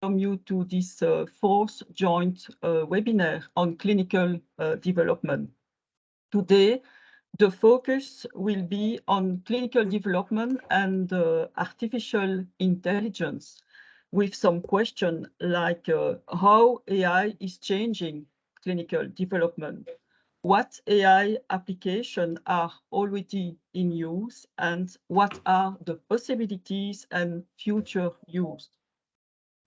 welcome you to this fourth joint webinar on clinical development. Today, the focus will be on clinical development and artificial intelligence, with some questions like how AI is changing clinical development, what AI applications are already in use, and what are the possibilities and future use.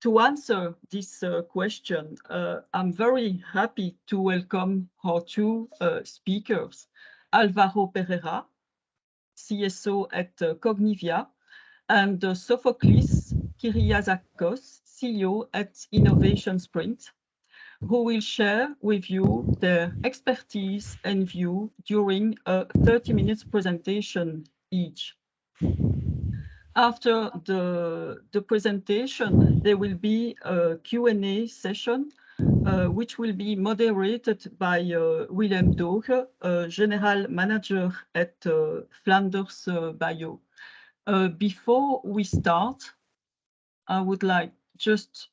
To answer this question, I'm very happy to welcome our two speakers, Alvaro Pereira, CSO at Cognivia, and Sofoklis Kyriazakos, CEO at Innovation Sprint, who will share with you their expertise and view during a 30-minute presentation each. After the presentation, there will be a Q&A session, which will be moderated by Willem Doge, General Manager at Flanders.bio. Before we start, I would like just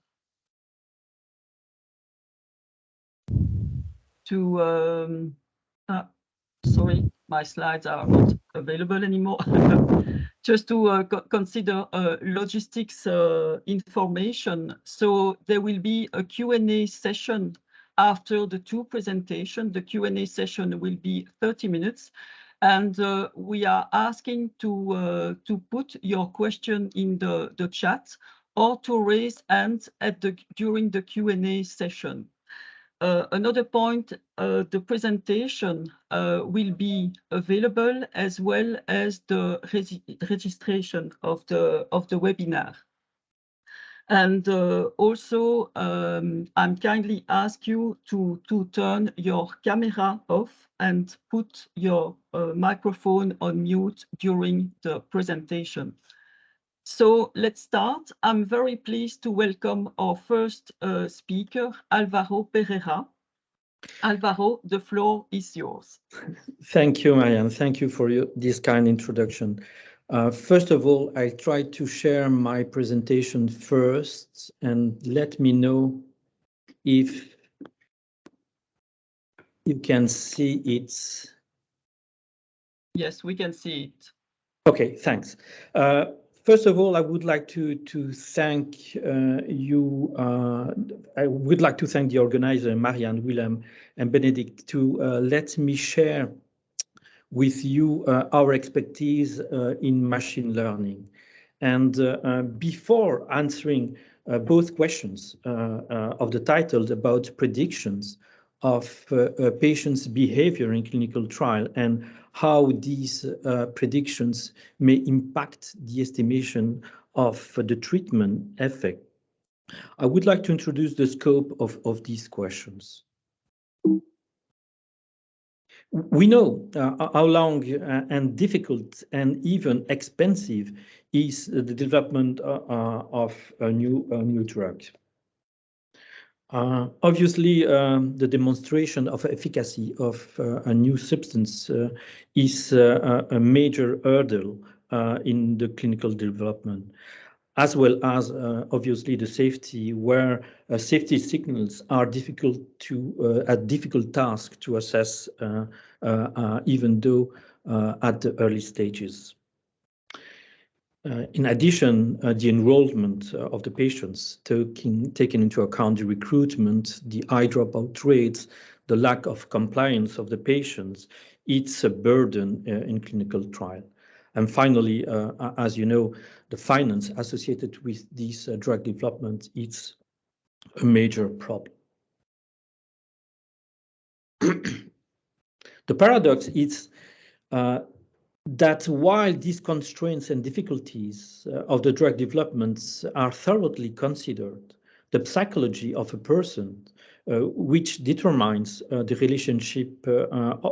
to, sorry, my slides are not available anymore. Just to consider logistics information. So there will be a Q&A session after the two presentations. The Q&A session will be 30 minutes. And we are asking to put your question in the chat or to raise hands during the Q&A session. Another point, the presentation will be available as well as the registration of the webinar. And also, I'm kindly ask you to turn your camera off and put your microphone on mute during the presentation. So let's start. I'm very pleased to welcome our first speaker, Alvaro Pereira. Alvaro, the floor is yours. Thank you, Marianne. Thank you for this kind introduction. First of all, I try to share my presentation first and let me know if you can see it. Yes, we can see it. Okay, thanks. First of all, I would like to thank you. I would like to thank the organizer, Marianne, Willem, and Benedict, to let me share with you our expertise in machine learning. And before answering both questions of the title about predictions of patients' behavior in clinical trial and how these predictions may impact the estimation of the treatment effect, I would like to introduce the scope of these questions. We know how long and difficult and even expensive is the development of a new drug. Obviously, the demonstration of efficacy of a new substance is a major hurdle in the clinical development, as well as obviously the safety, where safety signals are a difficult task to assess, even though at the early stages. In addition, the enrollment of the patients, taking into account the recruitment, the high dropout rates, the lack of compliance of the patients, it's a burden in clinical trial. And finally, as you know, the finance associated with this drug development, it's a major problem. The paradox is that while these constraints and difficulties of the drug developments are thoroughly considered, the psychology of a person, which determines the relationship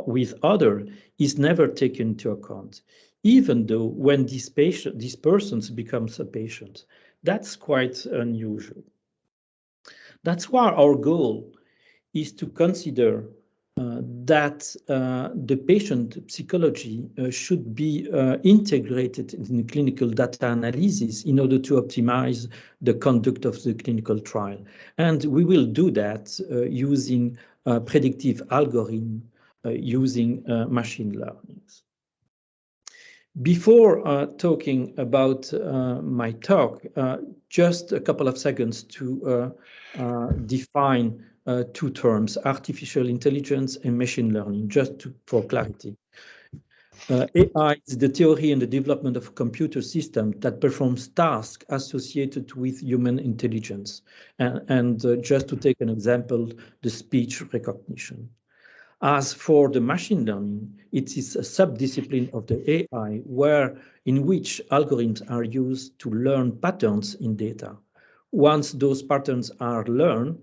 with others, is never taken into account, even though when these persons becomes a patient. That's quite unusual. That's why our goal is to consider that the patient psychology should be integrated in clinical data analysis in order to optimize the conduct of the clinical trial. And we will do that using predictive algorithm, using machine learning. Before talking about my talk, just a couple of seconds to define two terms, artificial intelligence and machine learning, for clarity. AI is the theory and the development of a computer system that performs tasks associated with human intelligence. And just to take an example, the speech recognition. As for the machine learning, it is a subdiscipline of the AI in which algorithms are used to learn patterns in data. Once those patterns are learned,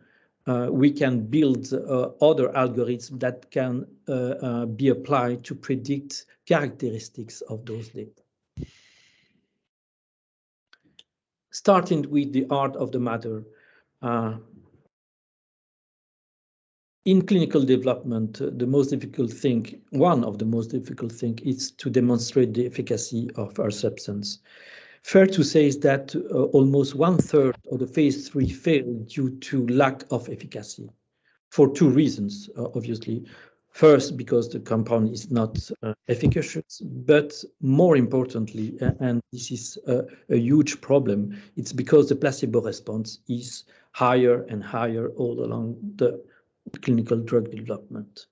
we can build other algorithms that can be applied to predict characteristics of those data. Starting with the art of the matter, in clinical development, one of the most difficult things is to demonstrate the efficacy of our substance. Fair to say is that almost 1/3 of the phase 3 failed due to lack of efficacy for two reasons, obviously. First, because the compound is not efficacious, but more importantly, and this is a huge problem, it's because the placebo response is higher and higher all along the clinical drug development.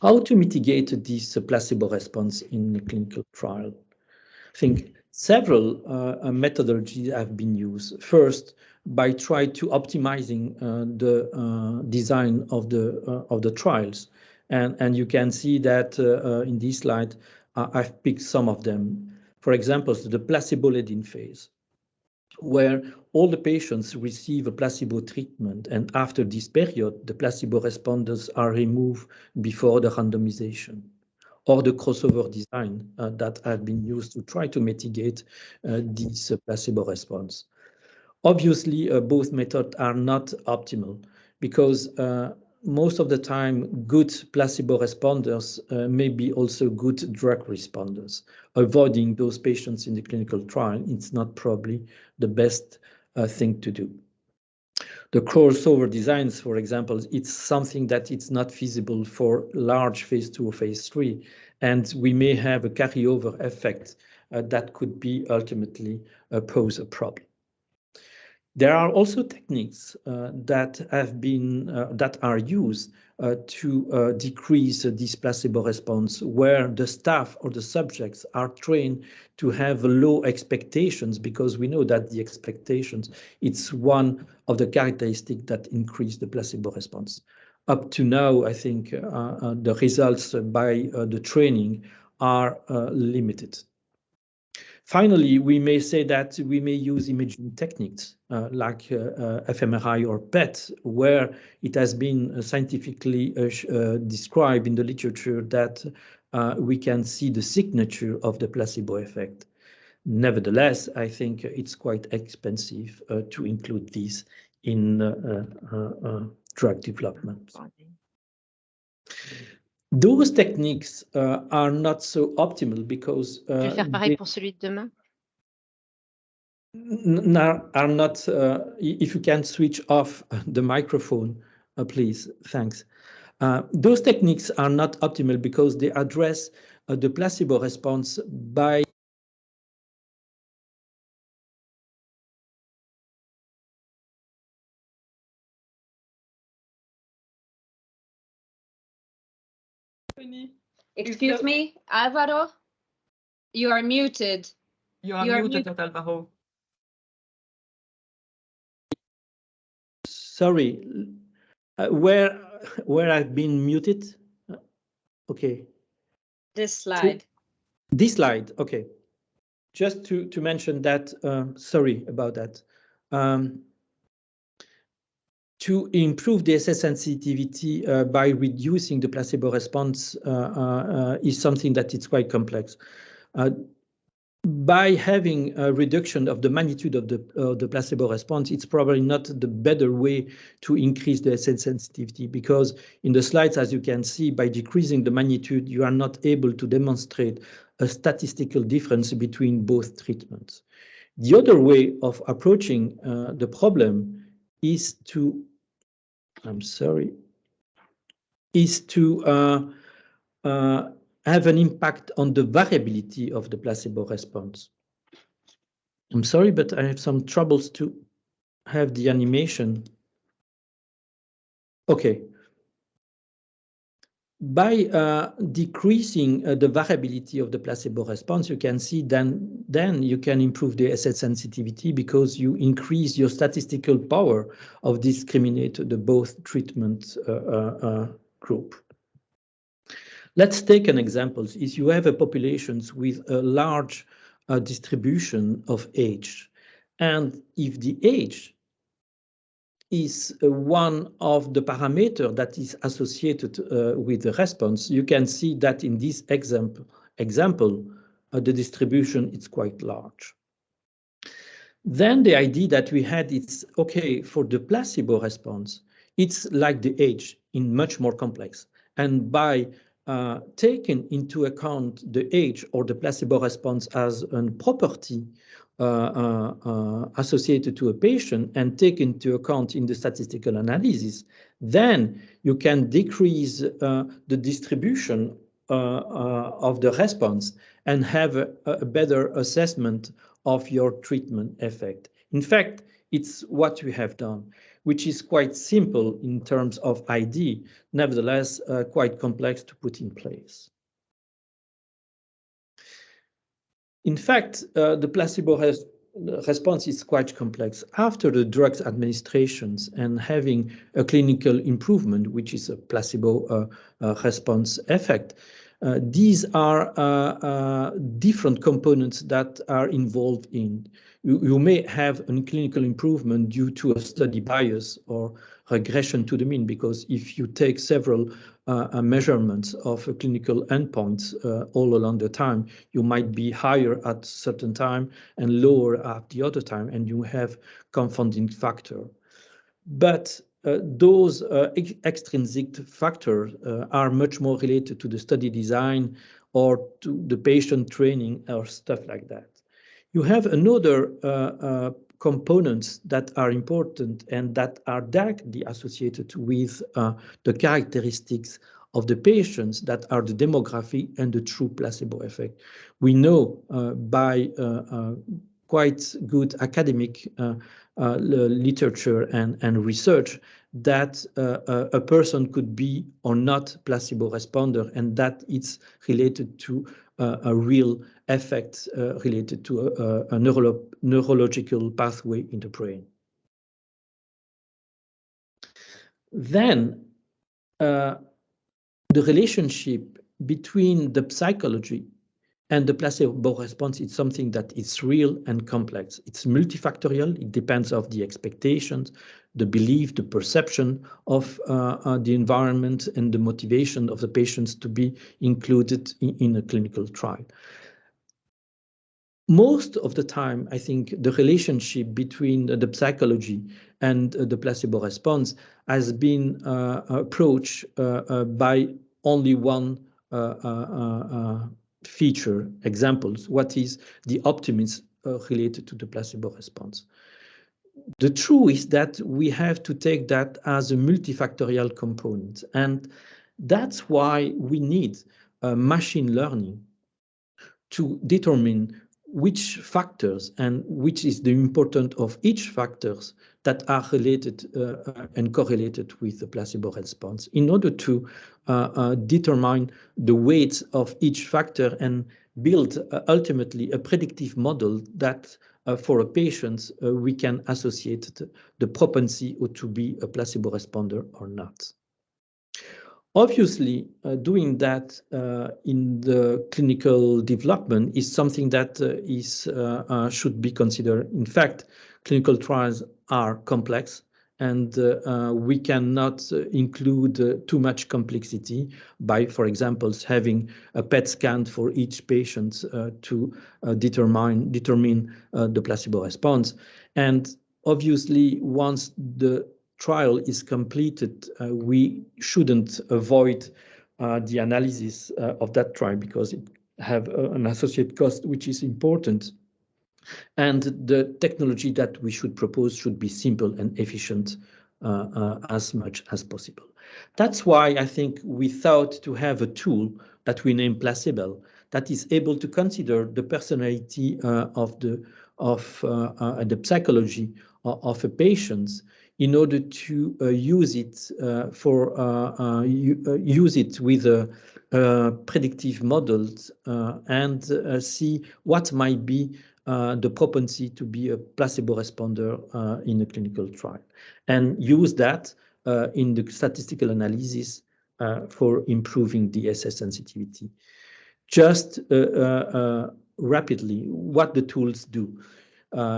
How to mitigate this placebo response in a clinical trial? I think several methodologies have been used. First, by trying to optimizing the design of the trials, and you can see that in this slide I've picked some of them. For example, the placebo lead-in phase, where all the patients receive a placebo treatment, and after this period, the placebo responders are removed before the randomization, or the crossover design that have been used to try to mitigate this placebo response. Obviously, both methods are not optimal because most of the time, good placebo responders may be also good drug responders. Avoiding those patients in the clinical trial, it's not probably the best thing to do. The crossover designs, for example, it's something that it's not feasible for large phase 2 or phase 3, and we may have a carryover effect that could be ultimately pose a problem. There are also techniques that are used to decrease this placebo response, where the staff or the subjects are trained to have low expectations, because we know that the expectations, it's one of the characteristics that increase the placebo response. Up to now, I think the results by the training are limited. Finally, we may say that we may use imaging techniques like fMRI or PET, where it has been scientifically described in the literature that we can see the signature of the placebo effect. Nevertheless, I think it's quite expensive to include these in drug development. Those techniques are not so optimal because Je vais faire pareil pour celui de demain. Are not. If you can switch off the microphone, please. Thanks. Those techniques are not optimal because they address the placebo response by Excuse me, Alvaro, you are muted. You are muted, Alvaro. Sorry, where I've been muted? Okay. This slide. This slide, okay. Just to mention that, sorry about that. To improve the assay sensitivity by reducing the placebo response is something that is quite complex. by having a reduction of the magnitude of the placebo response, it's probably not the better way to increase the assay sensitivity, because in the slides, as you can see, by decreasing the magnitude, you are not able to demonstrate a statistical difference between both treatments. The other way of approaching the problem is to, have an impact on the variability of the placebo response. I'm sorry, but I have some troubles to have the animation. Okay. By decreasing the variability of the placebo response, you can see then you can improve the assay sensitivity, because you increase your statistical power of discriminate the both treatment group. Let's take an example. If you have a populations with a large distribution of age, and if the age is one of the parameters that is associated with the response, you can see that in this example, the distribution is quite large. Then the idea that we had, it's okay, for the placebo response, it's like the age in much more complex. And by taking into account the age or the placebo response as a property associated to a patient and take into account in the statistical analysis, then you can decrease the distribution of the response and have a better assessment of your treatment effect. In fact, it's what we have done, which is quite simple in terms of ID, nevertheless quite complex to put in place. In fact, the placebo response is quite complex. After the drugs administrations and having a clinical improvement, which is a placebo response effect, these are different components that are involved in. You may have a clinical improvement due to a study bias or regression to the mean, because if you take several measurements of clinical endpoints all along the time, you might be higher at certain time and lower at the other time, and you have confounding factor. But those extrinsic factors are much more related to the study design or to the patient training or stuff like that. You have another components that are important and that are directly associated with the characteristics of the patients, that are the demography and the true placebo effect. We know by quite good academic literature and research that a person could be or not placebo responder, and that it's related to a real effect related to a neurological pathway in the brain. Then the relationship between the psychology and the placebo response is something that is real and complex. It's multifactorial. It depends on the expectations, the belief, the perception of the environment, and the motivation of the patients to be included in a clinical trial. Most of the time, I think the relationship between the psychology and the placebo response has been approached by only one feature, examples. What is the optimism related to the placebo response? The truth is that we have to take that as a multifactorial component, and that's why we need machine learning to determine which factors and which is the importance of each factors that are related and correlated with the placebo response, in order to determine the weights of each factor and build ultimately a predictive model that for a patient we can associate the propensity to be a placebo responder or not. Obviously, doing that in the clinical development is something that should be considered. In fact, clinical trials are complex and we cannot include too much complexity by, for example, having a PET scan for each patient to determine the placebo response. And obviously, once the trial is completed, we shouldn't avoid the analysis of that trial because it have an associated cost, which is important. And the technology that we should propose should be simple and efficient as much as possible. That's why I think we thought to have a tool that we name Placebell that is able to consider the personality of the psychology of a patient in order to use it use it with predictive models and see what might be the propensity to be a placebo responder in a clinical trial, and use that in the statistical analysis for improving the SS sensitivity. Just rapidly, what the tools do.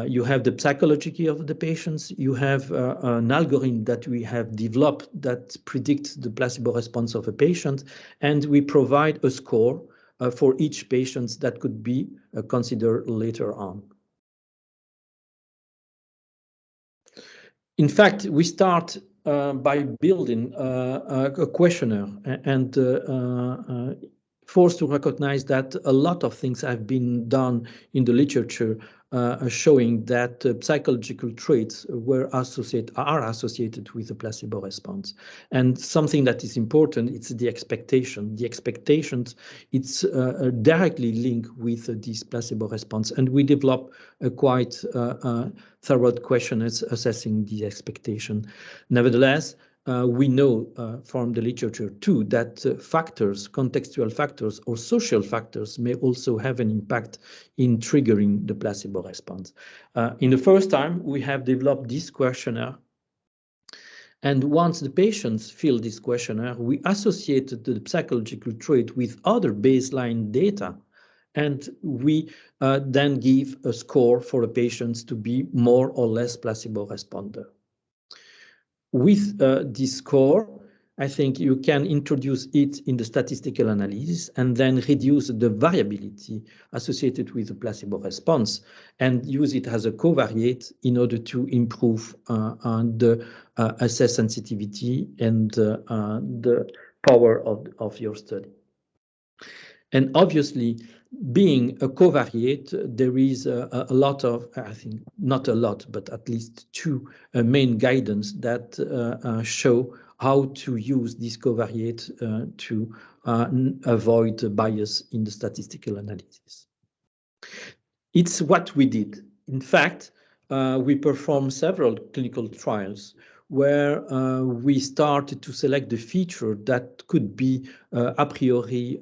You have the psychology of the patients. You have an algorithm that we have developed that predicts the placebo response of a patient, and we provide a score for each patient that could be considered later on. In fact, we start by building a questionnaire and forced to recognize that a lot of things have been done in the literature showing that psychological traits are associated with the placebo response. And something that is important, it's the expectation. The expectations, it's directly linked with this placebo response. And we develop a quite thorough questionnaires assessing the expectation. Nevertheless, we know from the literature too that factors, contextual factors or social factors may also have an impact in triggering the placebo response. In the first time, we have developed this questionnaire. And once the patients fill this questionnaire, we associated the psychological trait with other baseline data. And we then give a score for the patients to be more or less placebo responder. With this score, I think you can introduce it in the statistical analysis and then reduce the variability associated with the placebo response and use it as a covariate in order to improve the assess sensitivity and the power of your study. And obviously, being a covariate, there is a lot of, I think, not a lot, but at least two main guidance that show how to use this covariate to avoid bias in the statistical analysis. It's what we did. In fact, we performed several clinical trials where we started to select the feature that could be a priori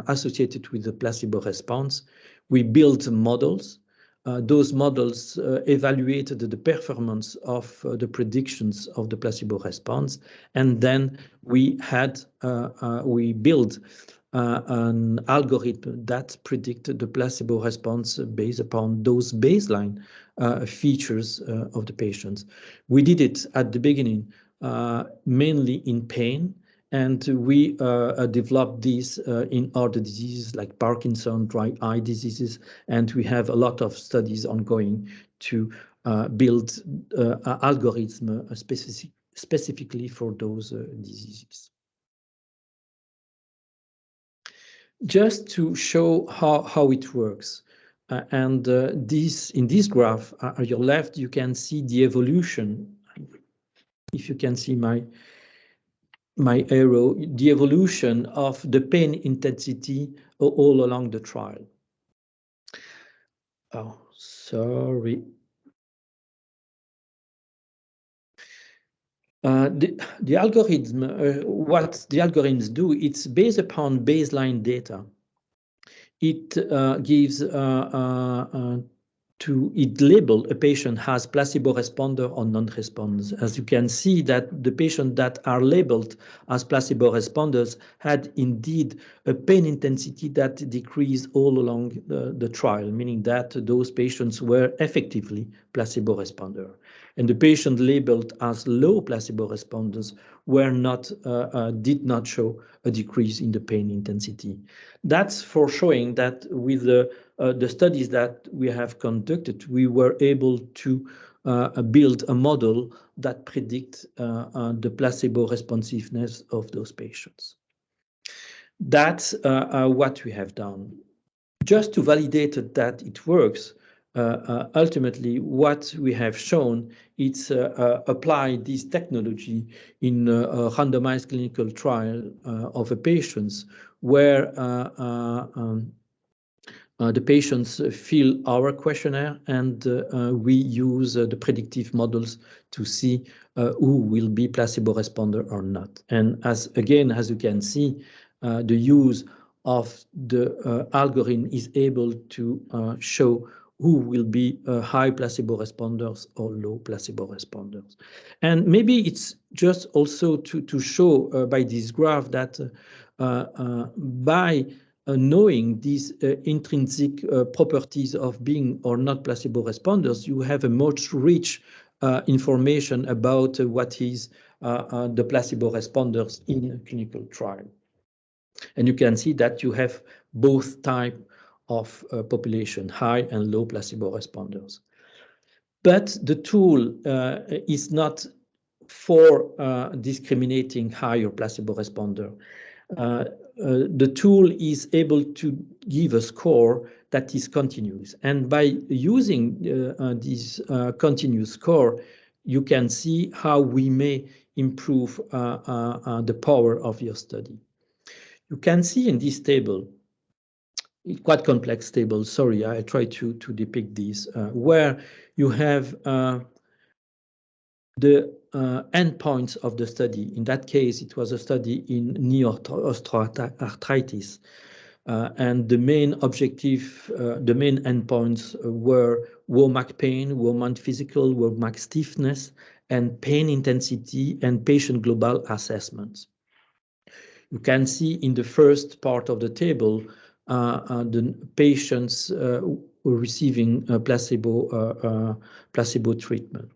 associated with the placebo response. We built models. Those models evaluated the performance of the predictions of the placebo response. And then we built an algorithm that predicted the placebo response based upon those baseline features of the patients. We did it at the beginning, mainly in pain, and we developed this in other diseases like Parkinson, dry eye diseases, and we have a lot of studies ongoing to build algorithm specifically for those diseases. Just to show how it works. In this graph on your left, you can see the evolution. If you can see my arrow, the evolution of the pain intensity all along the trial. Oh, sorry. The algorithm, what the algorithms do, it's based upon baseline data. It gives it label a patient as placebo responder or non-responders. As you can see that the patients that are labeled as placebo responders had indeed a pain intensity that decreased all along the trial, meaning that those patients were effectively placebo responder. And the patient labeled as low placebo responders were not, did not show a decrease in the pain intensity. That's for showing that with the studies that we have conducted, we were able to build a model that predicts the placebo responsiveness of those patients. That's what we have done. Just to validate that it works, ultimately what we have shown is apply this technology in a randomized clinical trial of a patients where the patients fill our questionnaire and we use the predictive models to see who will be placebo responder or not. And as you can see, the use of the algorithm is able to show who will be high placebo responders or low placebo responders. And maybe it's just also to show by this graph that by knowing these intrinsic properties of being or not placebo responders, you have a much rich information about what is the placebo responders in a clinical trial. And you can see that you have both type of population, high and low placebo responders. But the tool is not for discriminating high or placebo responder. The tool is able to give a score that is continuous. And by using this continuous score, you can see how we may improve the power of your study. You can see in this table, quite complex table, sorry, I try to depict this, where you have the endpoints of the study. In that case, it was a study in knee osteoarthritis. And the main objective, the main endpoints were WOMAC pain, WOMAC physical, WOMAC stiffness, and pain intensity and patient global assessments. You can see in the first part of the table, the patients receiving placebo treatment.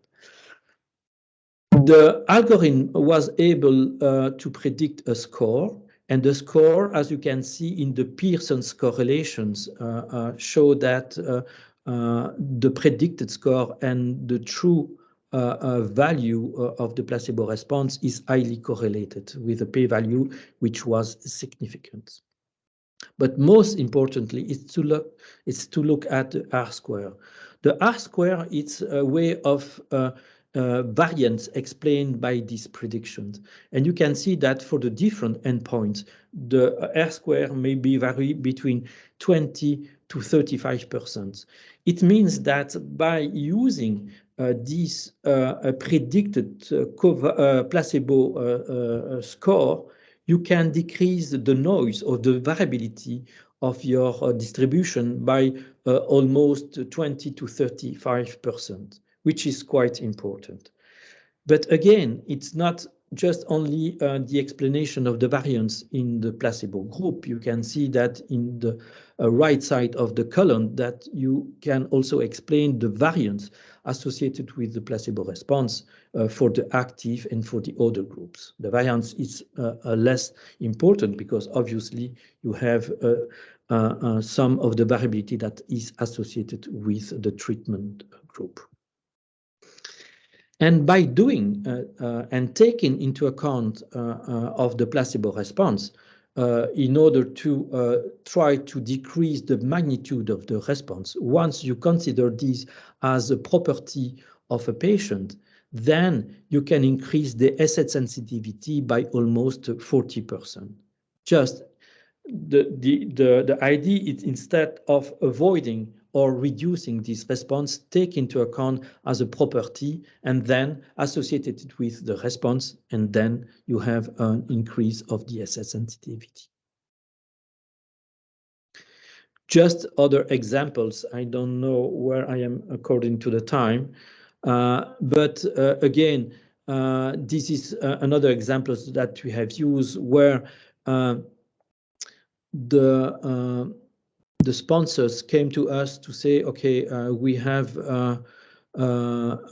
The algorithm was able to predict a score, and the score, as you can see in the Pearson's correlations, show that the predicted score and the true value of the placebo response is highly correlated with a p-value which was significant. But most importantly, is to look at the R-square. The R-square is a way of variance explained by these predictions. And you can see that for the different endpoints, the R-square may be vary between 20 to 35%. It means that by using this predicted placebo score, you can decrease the noise or the variability of your distribution by almost 20 to 35%, which is quite important. But again, it's not just only the explanation of the variance in the placebo group. You can see that in the right side of the column that you can also explain the variance associated with the placebo response for the active and for the other groups. The variance is less important because obviously you have some of the variability that is associated with the treatment group. And by doing and taking into account of the placebo response, in order to try to decrease the magnitude of the response, once you consider this as a property of a patient, then you can increase the asset sensitivity by almost 40%. Just the idea is instead of avoiding or reducing this response, take into account as a property and then associated it with the response, and then you have an increase of the asset sensitivity. Just other examples. I don't know where I am according to the time, but again, this is another example that we have used where the sponsors came to us to say, okay, we have a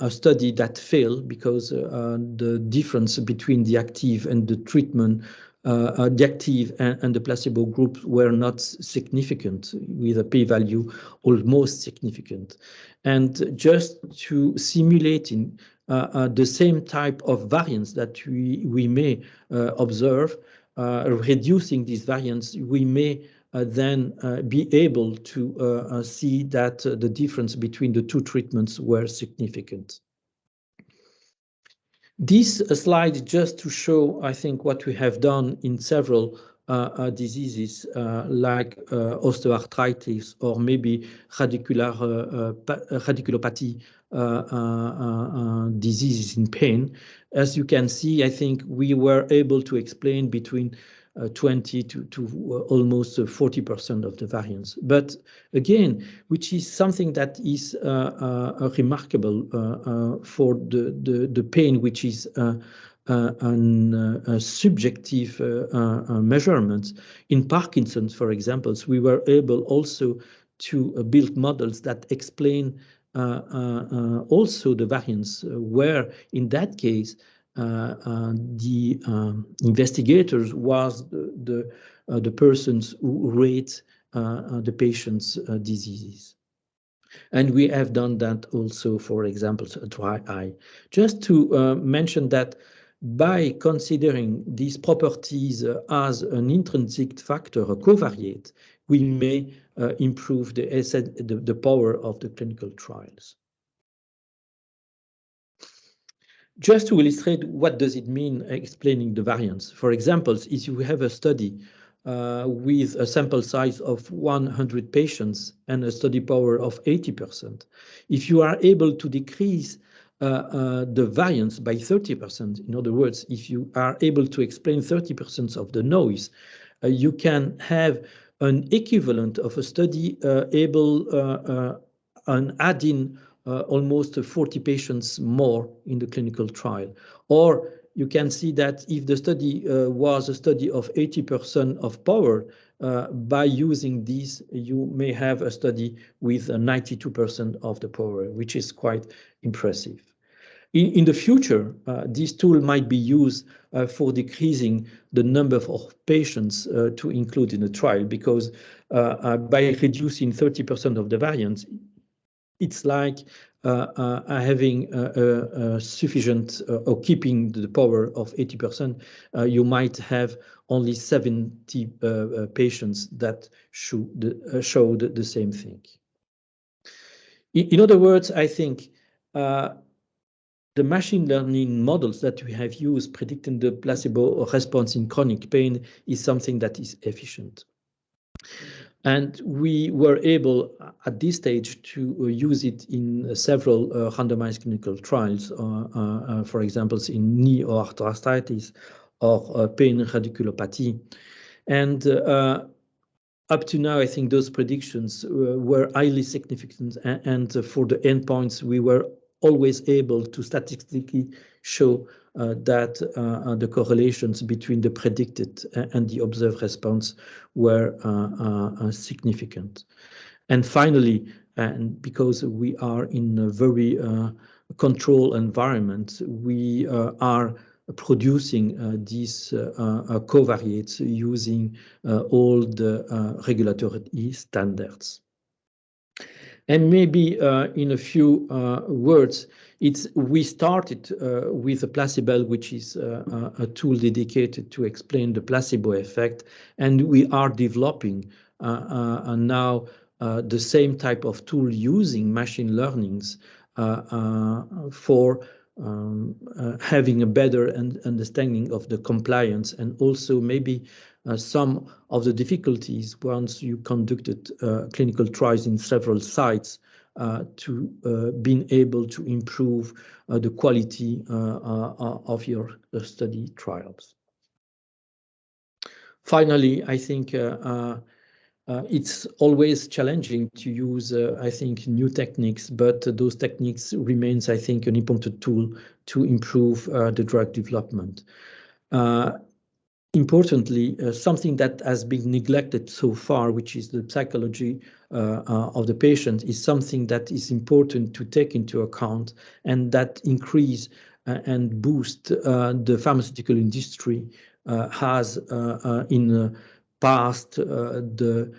study that failed because the difference between the active and the treatment, the active and the placebo group were not significant, with a p-value almost significant. And just to simulating the same type of variance that we may observe, reducing these variance, we may then be able to see that the difference between the two treatments were significant. This slide just to show, I think, what we have done in several diseases like osteoarthritis or maybe radiculopathy diseases in pain. As you can see, I think we were able to explain between 20 to almost 40% of the variance. But again, which is something that is remarkable for the pain, which is a subjective measurement. In Parkinson's, for example, we were able also to build models that explain also the variance, where in that case, the investigators was the persons who rate the patient's diseases. And we have done that also, for example, dry eye. Just to mention that by considering these properties as an intrinsic factor, a covariate, we may improve the power of the clinical trials. Just to illustrate what does it mean explaining the variance. For example, if you have a study with a sample size of 100 patients and a study power of 80%, if you are able to decrease the variance by 30%, in other words, if you are able to explain 30% of the noise, you can have an equivalent of a study able on adding almost 40 patients more in the clinical trial. Or you can see that if the study was a study of 80% of power, by using these, you may have a study with 92% of the power, which is quite impressive. In the future, this tool might be used for decreasing the number of patients to include in the trial, because by reducing 30% of the variance, it's like having sufficient or keeping the power of 80%. You might have only 70 patients that show the same thing. In other words, I think the machine learning models that we have used predicting the placebo response in chronic pain is something that is efficient. And we were able at this stage to use it in several randomized clinical trials, for example, in knee osteoarthritis or pain radiculopathy. And up to now, I think those predictions were highly significant. And for the endpoints, we were always able to statistically show that the correlations between the predicted and the observed response were significant. And finally, and because we are in a very controlled environment, we are producing these covariates using all the regulatory standards. And maybe in a few words, we started with a Placebell, which is a tool dedicated to explain the placebo effect, and we are developing now the same type of tool using machine learnings for having a better understanding of the compliance, and also maybe some of the difficulties once you conducted clinical trials in several sites to being able to improve the quality of your study trials. Finally, I think It's always challenging to use, I think, new techniques, but those techniques remains, I think, an important tool to improve the drug development. Importantly, something that has been neglected so far, which is the psychology of the patient, is something that is important to take into account, and that increase and boost the pharmaceutical industry has in the past the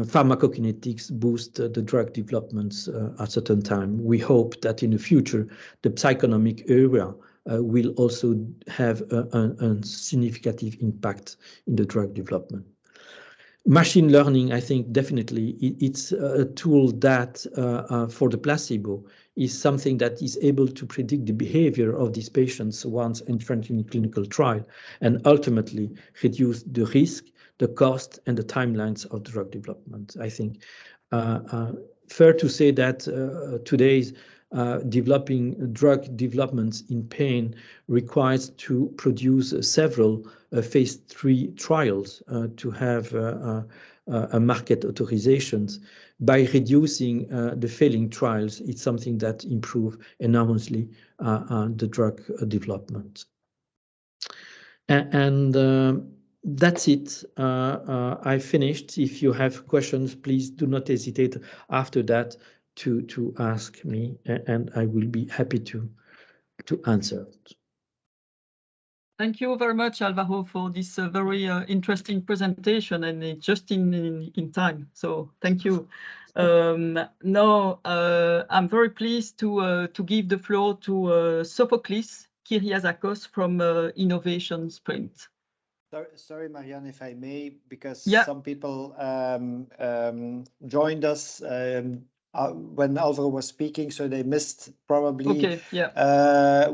pharmacokinetics boost the drug developments at a certain time. We hope that in the future the psychonomic area will also have a significant impact in the drug development. Machine learning, I think definitely it's a tool that for the placebo is something that is able to predict the behavior of these patients once entered in a clinical trial, and ultimately reduce the risk, the cost, and the timelines of drug development. I think fair to say that today's developing drug developments in pain requires to produce several phase 3 trials to have a market authorizations. By reducing the failing trials, it's something that improves enormously the drug development. And that's it. I finished. If you have questions, please do not hesitate after that to ask me, and I will be happy to answer. Thank you very much, Alvaro, for this very interesting presentation, and just in time. So thank you. Now I'm very pleased to give the floor to Sofoklis Kyriazakos from Innovation Sprint. Sorry, Marianne, if I may, because Yeah. some people joined us when Alvaro was speaking, so they missed probably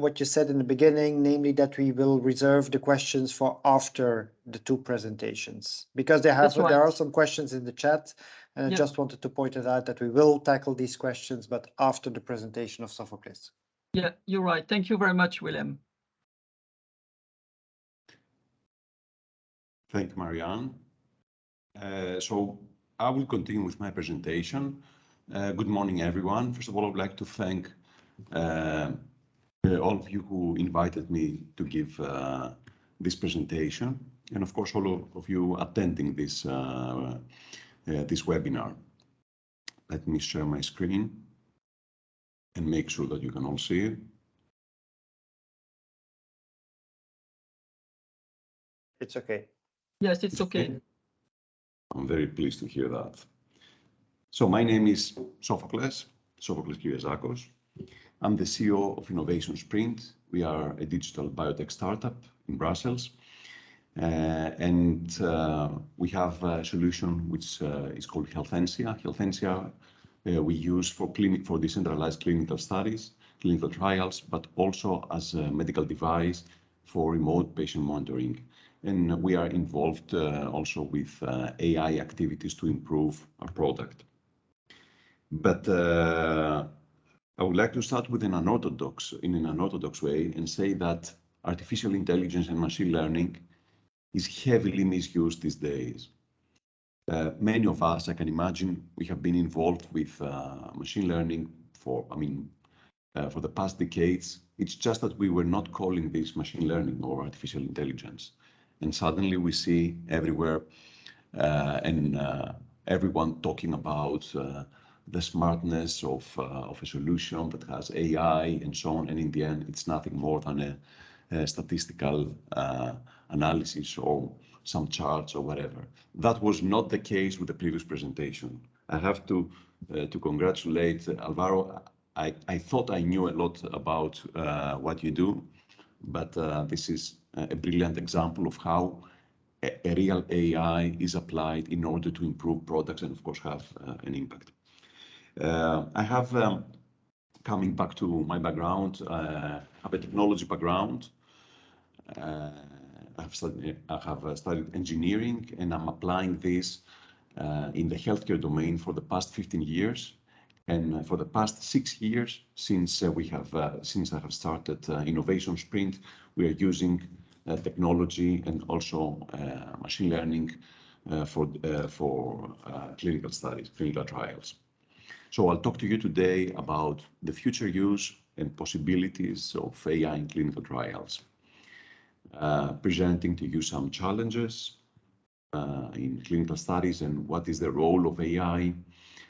what you said in the beginning, namely that we will reserve the questions for after the 2 presentations, because there are some questions in the chat, and I just wanted to point it out that we will tackle these questions, but after the presentation of Sofoklis. Yeah, you're right. Thank you very much, Willem. Thank you, Marianne. So I will continue with my presentation. Good morning, everyone. First of all, I would like to thank all of you who invited me to give this presentation, and of course, all of you attending this this webinar. Let me share my screen and make sure that you can all see it. It's okay. Yes, it's okay. I'm very pleased to hear that. So my name is Sofoklis Kyriazakos. I'm the CEO of Innovation Sprint. We are a digital biotech startup in Brussels. And we have a solution which is called Healthensia. Healthensia we use for decentralized clinical studies, clinical trials, but also as a medical device for remote patient monitoring. And we are involved also with AI activities to improve our product. But I would like to start with in an unorthodox way and say that artificial intelligence and machine learning is heavily misused these days. Many of us, I can imagine, we have been involved with machine learning for the past decades. It's just that we were not calling this machine learning or artificial intelligence. And suddenly we see everywhere and everyone talking about the smartness of a solution that has AI and so on. And in the end, it's nothing more than a statistical analysis or some charts or whatever. That was not the case with the previous presentation. I have to congratulate Alvaro. I thought I knew a lot about what you do, but this is a brilliant example of how a real AI is applied in order to improve products and, of course, have an impact. I have, coming back to my background, I have a technology background. I have studied engineering, and I'm applying this in the healthcare domain for the past 15 years. And for the past 6 years, since I have started Innovation Sprint, we are using technology and also machine learning for clinical studies, clinical trials. So I'll talk to you today about the future use and possibilities of AI in clinical trials, presenting to you some challenges in clinical studies and what is the role of AI,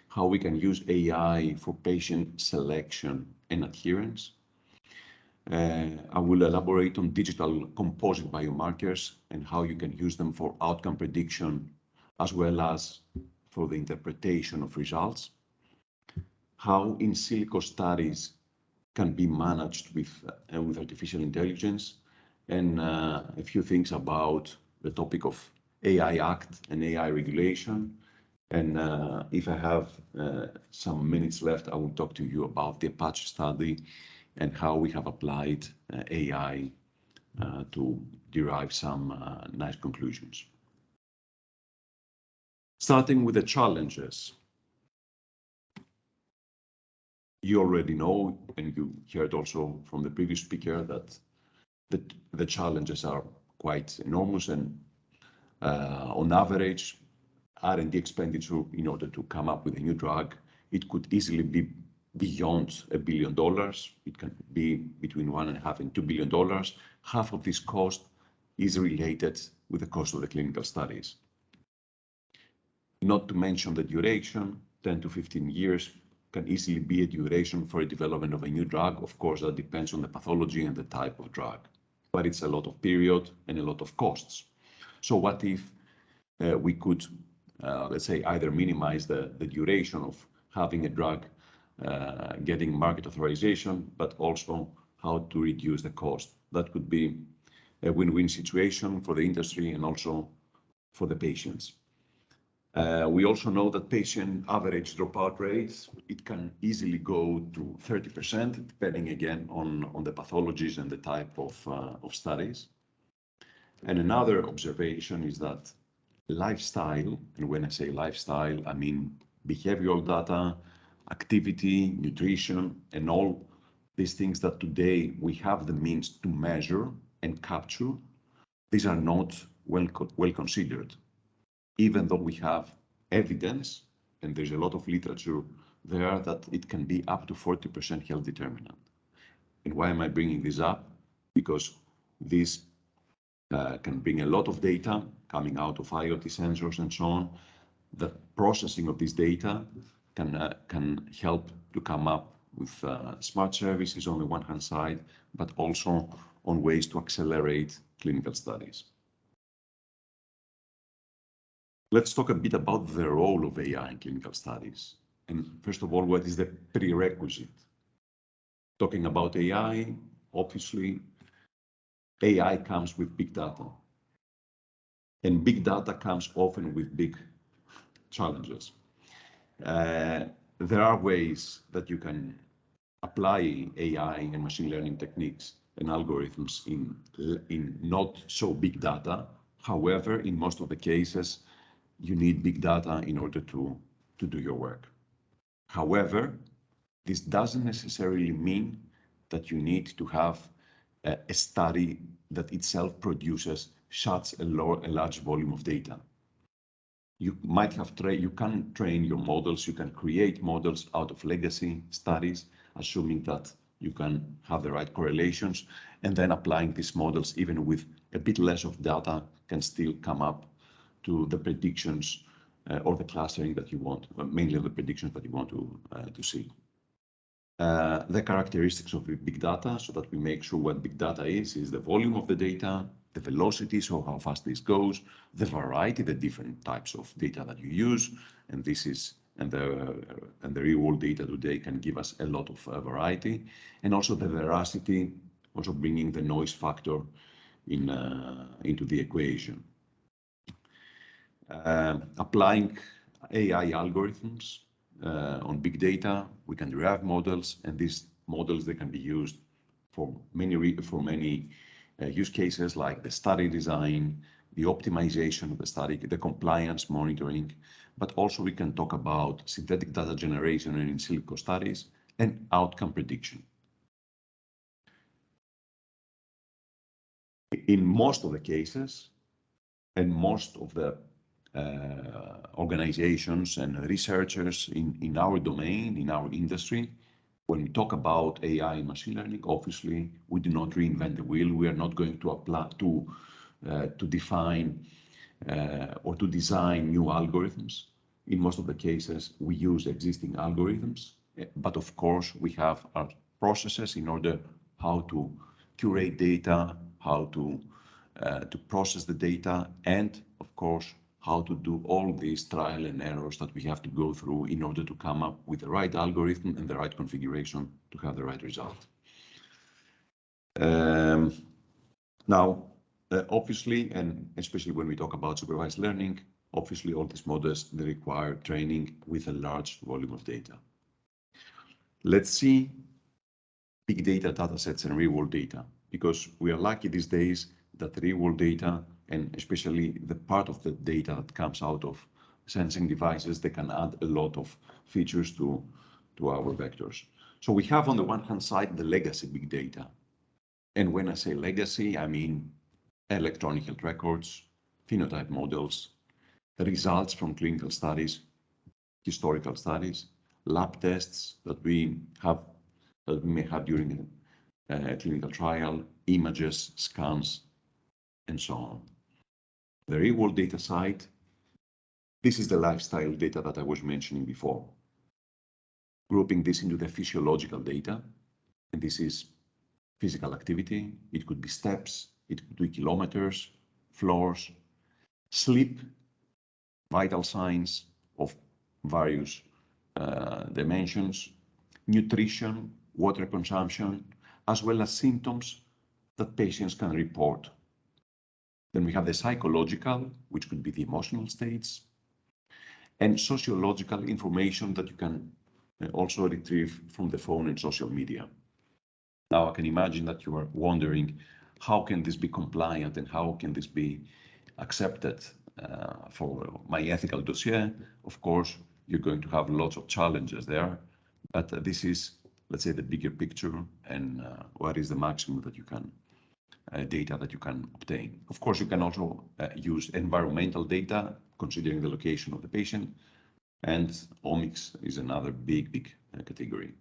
how we can use AI for patient selection and adherence. I will elaborate on digital composite biomarkers and how you can use them for outcome prediction as well as for the interpretation of results. How in silico studies can be managed with artificial intelligence, and a few things about the topic of AI Act and AI regulation. And if I have some minutes left, I will talk to you about the Apache study and how we have applied AI to derive some nice conclusions. Starting with the challenges. You already know, and you heard also from the previous speaker, that the challenges are quite enormous, and on average, R&D expenditure in order to come up with a new drug, it could easily be beyond $1 billion. It can be between $1.5 and $2 billion. Half of this cost is related with the cost of the clinical studies. Not to mention the duration, 10 to 15 years can easily be a duration for a development of a new drug. Of course, that depends on the pathology and the type of drug, but it's a lot of period and a lot of costs. So what if we could, let's say, either minimize the duration of having a drug getting market authorization, but also how to reduce the cost? That could be a win-win situation for the industry and also for the patients. We also know that patient average dropout rates, it can easily go to 30%, depending again on the pathologies and the type of studies. And another observation is that lifestyle, and when I say lifestyle, I mean behavioral data, activity, nutrition, and all these things that today we have the means to measure and capture. These are not well considered, even though we have evidence, and there's a lot of literature there, that it can be up to 40% health determinant. And why am I bringing this up? Because this can bring a lot of data coming out of IoT sensors and so on. The processing of this data can help to come up with smart services on the one hand side, but also on ways to accelerate clinical studies. Let's talk a bit about the role of AI in clinical studies. And first of all, what is the prerequisite? Talking about AI, obviously, AI comes with big data. And big data comes often with big challenges. There are ways that you can apply AI and machine learning techniques and algorithms in not so big data. However, in most of the cases, you need big data in order to do your work. However, this doesn't necessarily mean that you need to have a study that itself produces such a large volume of data. You might have you can train your models, you can create models out of legacy studies, assuming that you can have the right correlations, and then applying these models, even with a bit less of data, can still come up to the predictions or the clustering that you want, mainly the predictions that you want to see. The characteristics of the big data, so that we make sure what big data is the volume of the data, the velocity, so how fast this goes, the variety, the different types of data that you use, and this is and the real world data today can give us a lot of variety, and also the veracity, also bringing the noise factor into the equation. Applying AI algorithms on big data, we can derive models, and these models, they can be used for many use cases, like the study design, the optimization of the study, the compliance monitoring, but also we can talk about synthetic data generation and in silico studies and outcome prediction. In most of the cases, and most of the organizations and researchers in our domain, in our industry. When we talk about AI and machine learning, obviously we do not reinvent the wheel. We are not going to apply to define or to design new algorithms. In most of the cases, we use existing algorithms, but of course we have our processes in order how to curate data, how to process the data, and of course how to do all these trial and errors that we have to go through in order to come up with the right algorithm and the right configuration to have the right result. Now, obviously, and especially when we talk about supervised learning, obviously all these models, they require training with a large volume of data. Let's see big data datasets and real-world data, because we are lucky these days that real-world data, and especially the part of the data that comes out of sensing devices, they can add a lot of features to our vectors. So we have on the one hand side the legacy big data. And when I say legacy, I mean electronic health records, phenotype models, the results from clinical studies, historical studies, lab tests that we may have during a clinical trial, images, scans, and so on. The real-world data side, this is the lifestyle data that I was mentioning before. Grouping this into the physiological data, and this is physical activity. It could be steps, it could be kilometers, floors, sleep, vital signs of various dimensions, nutrition, water consumption, as well as symptoms that patients can report. Then we have the psychological, which could be the emotional states, and sociological information that you can also retrieve from the phone and social media. Now I can imagine that you are wondering, how can this be compliant and how can this be accepted for my ethical dossier? Of course, you're going to have lots of challenges there, but this is, let's say, the bigger picture and what is the maximum that you can data that you can obtain. Of course, you can also use environmental data, considering the location of the patient, and omics is another big category.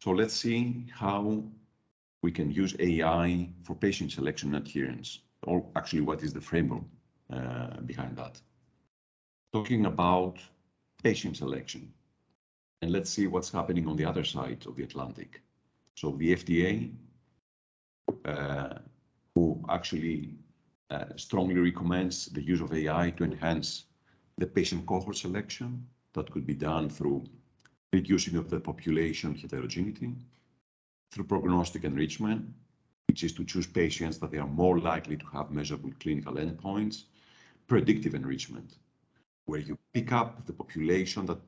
So let's see how we can use AI for patient selection and adherence, or actually what is the framework behind that. Talking about patient selection, and let's see what's happening on the other side of the Atlantic. So the FDA, who actually strongly recommends the use of AI to enhance the patient cohort selection, that could be done through reducing of the population heterogeneity, through prognostic enrichment, which is to choose patients that they are more likely to have measurable clinical endpoints, predictive enrichment, where you pick up the population that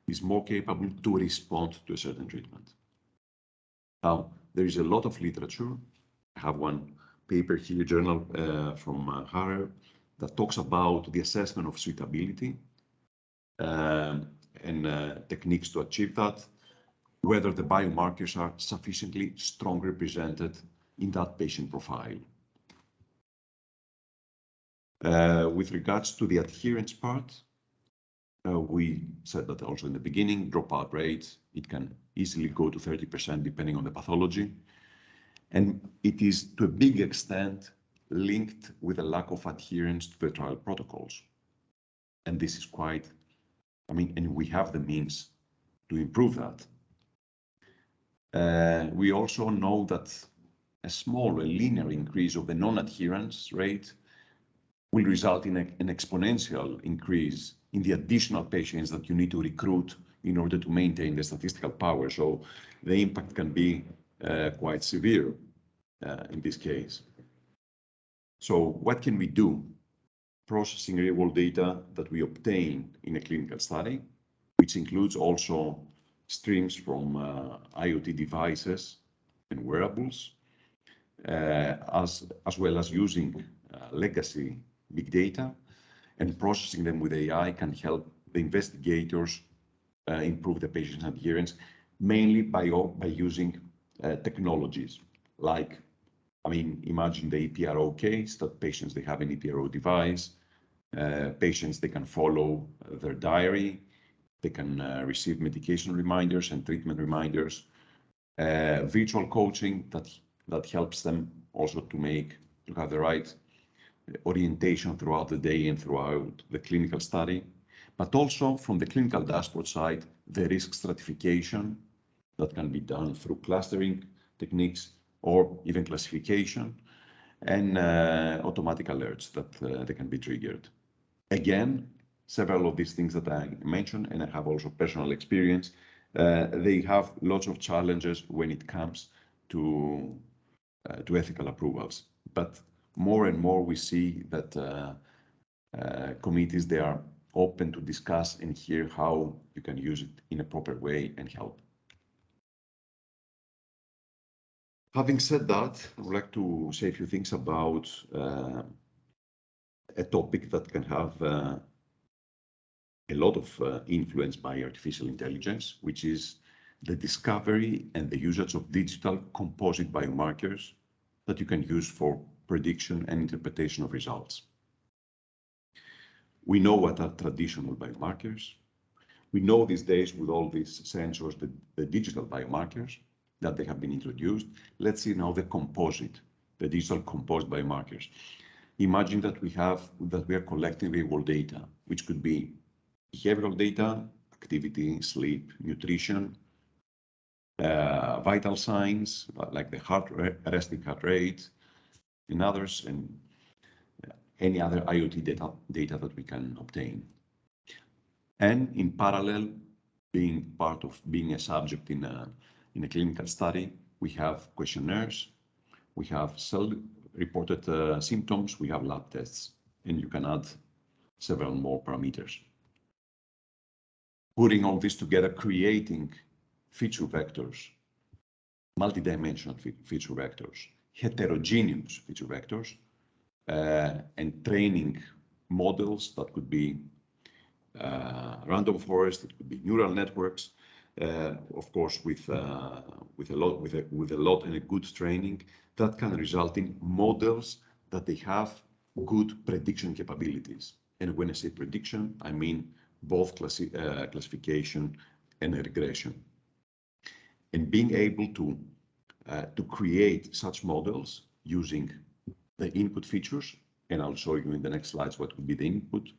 is more capable to respond to a certain treatment. Now, there is a lot of literature. I have one paper here, journal from Harrer, that talks about the assessment of suitability and techniques to achieve that, whether the biomarkers are sufficiently strong represented in that patient profile. With regards to the adherence part, we said that also in the beginning, dropout rates, it can easily go to 30% depending on the pathology. And it is to a big extent linked with a lack of adherence to the trial protocols. And this is quite, and we have the means to improve that. We also know that a small, linear increase of the non-adherence rate will result in an exponential increase in the additional patients that you need to recruit in order to maintain the statistical power. So the impact can be quite severe in this case. So what can we do? Processing real-world data that we obtain in a clinical study, which includes also streams from IoT devices and wearables, as well as using legacy big data, and processing them with AI can help the investigators improve the patient adherence, mainly by using technologies like I mean, imagine the EPRO case, that patients, they have an EPRO device. Patients, they can follow their diary. They can receive medication reminders and treatment reminders. Virtual coaching that helps them also to have the right orientation throughout the day and throughout the clinical study. But also from the clinical dashboard side, the risk stratification that can be done through clustering techniques or even classification, and automatic alerts that they can be triggered. Again, several of these things that I mentioned, and I have also personal experience, they have lots of challenges when it comes to ethical approvals. But more and more we see that committees, they are open to discuss and hear how you can use it in a proper way and help. Having said that, I would like to say a few things about a topic that can have a lot of influence by artificial intelligence, which is the discovery and the usage of digital composite biomarkers that you can use for prediction and interpretation of results. We know what are traditional biomarkers. We know these days with all these sensors, the digital biomarkers that they have been introduced. Let's see now the digital composite biomarkers. Imagine that we are collecting real world data, which could be behavioral data, activity, sleep, nutrition, vital signs like the resting heart rate, and others, and any other IoT data that we can obtain. And in parallel, being a subject in a clinical study, we have questionnaires, we have self-reported symptoms, we have lab tests, and you can add several more parameters. Putting all this together, creating feature vectors, multidimensional feature vectors, heterogeneous feature vectors, and training models that could be random forest, it could be neural networks, of course, with a lot and a good training that can result in models that they have good prediction capabilities. And when I say prediction, I mean both classification and regression. And being able to create such models using the input features, and I'll show you in the next slides what would be the input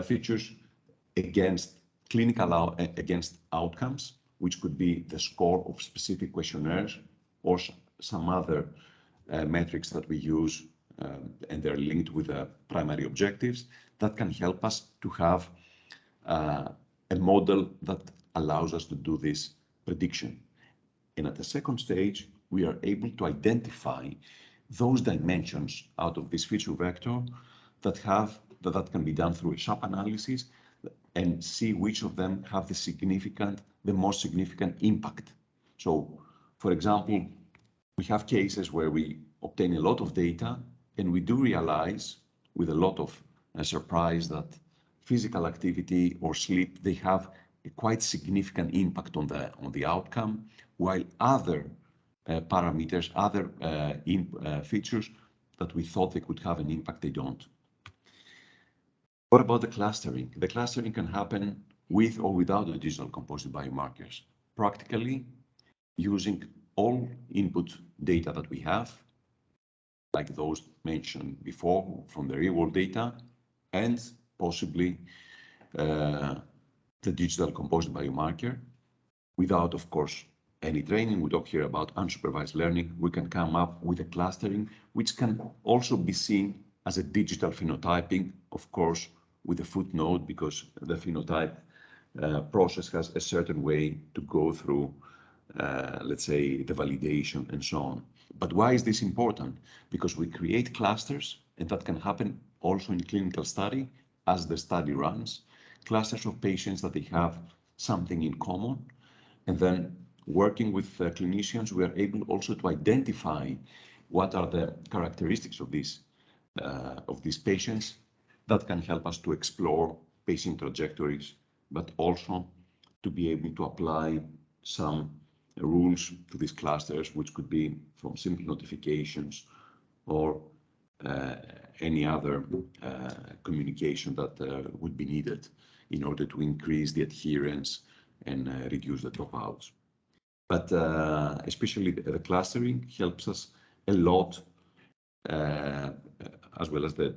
features against against outcomes, which could be the score of specific questionnaires or some other metrics that we use, and they're linked with the primary objectives that can help us to have a model that allows us to do this prediction. And at the second stage, we are able to identify those dimensions out of this feature vector that can be done through a sub-analysis and see which of them have the most significant impact. So, for example, we have cases where we obtain a lot of data and we do realize with a lot of surprise that physical activity or sleep, they have a quite significant impact on the outcome, while other parameters, other features that we thought they could have an impact, they don't. What about the clustering? The clustering can happen with or without the digital composite biomarkers, practically using all input data that we have, like those mentioned before from the real world data, and possibly the digital composite biomarker. Without, of course, any training, we talk here about unsupervised learning, we can come up with a clustering, which can also be seen as a digital phenotyping, of course, with a footnote, because the phenotype process has a certain way to go through, let's say, the validation and so on. But why is this important? Because we create clusters, and that can happen also in clinical study as the study runs, clusters of patients that they have something in common, and then working with clinicians, we are able also to identify what are the characteristics of these patients that can help us to explore patient trajectories, but also to be able to apply some rules to these clusters, which could be from simple notifications or any other communication that would be needed in order to increase the adherence and reduce the dropouts. But especially the clustering helps us a lot, as well as the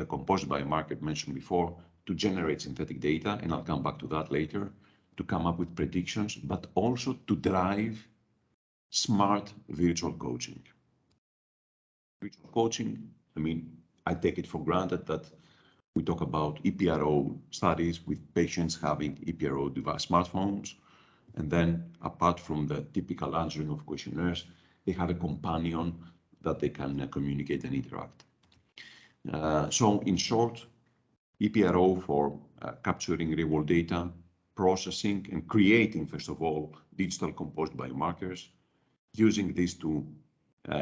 composite biomarker mentioned before, to generate synthetic data, and I'll come back to that later, to come up with predictions, but also to drive smart virtual coaching. Virtual coaching, I mean, I take it for granted that we talk about EPRO studies with patients having EPRO device smartphones, and then apart from the typical answering of questionnaires, they have a companion that they can communicate and interact. So in short, EPRO for capturing real-world data, processing and creating, first of all, digital composite biomarkers, using this to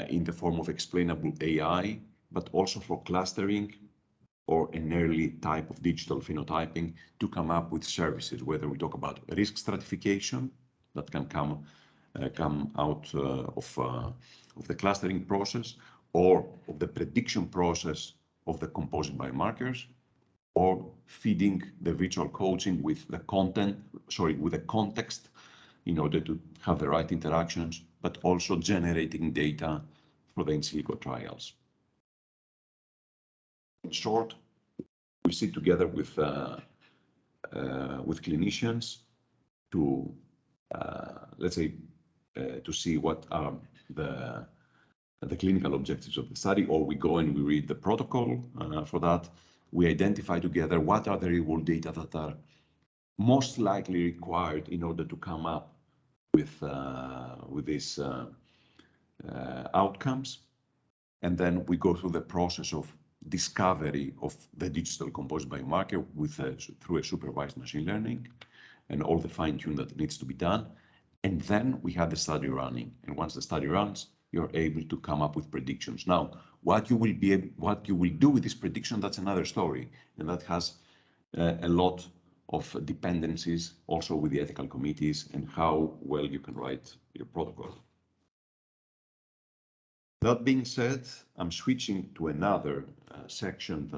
in the form of explainable AI, but also for clustering or an early type of digital phenotyping to come up with services, whether we talk about risk stratification that can come out of the clustering process, or of the prediction process of the composite biomarkers, or feeding the virtual coaching with the context in order to have the right interactions, but also generating data for the in silico trials. In short, we sit together with clinicians to, let's say, to see what are the clinical objectives of the study, or we go and we read the protocol for that. We identify together what are the real-world data that are most likely required in order to come up with these outcomes, and then we go through the process of discovery of the digital composite biomarker through a supervised machine learning and all the fine-tune that needs to be done, and then we have the study running. And once the study runs, you're able to come up with predictions. Now, what you will do with this prediction, that's another story, and that has a lot of dependencies also with the ethical committees and how well you can write your protocol. That being said, I'm switching to another section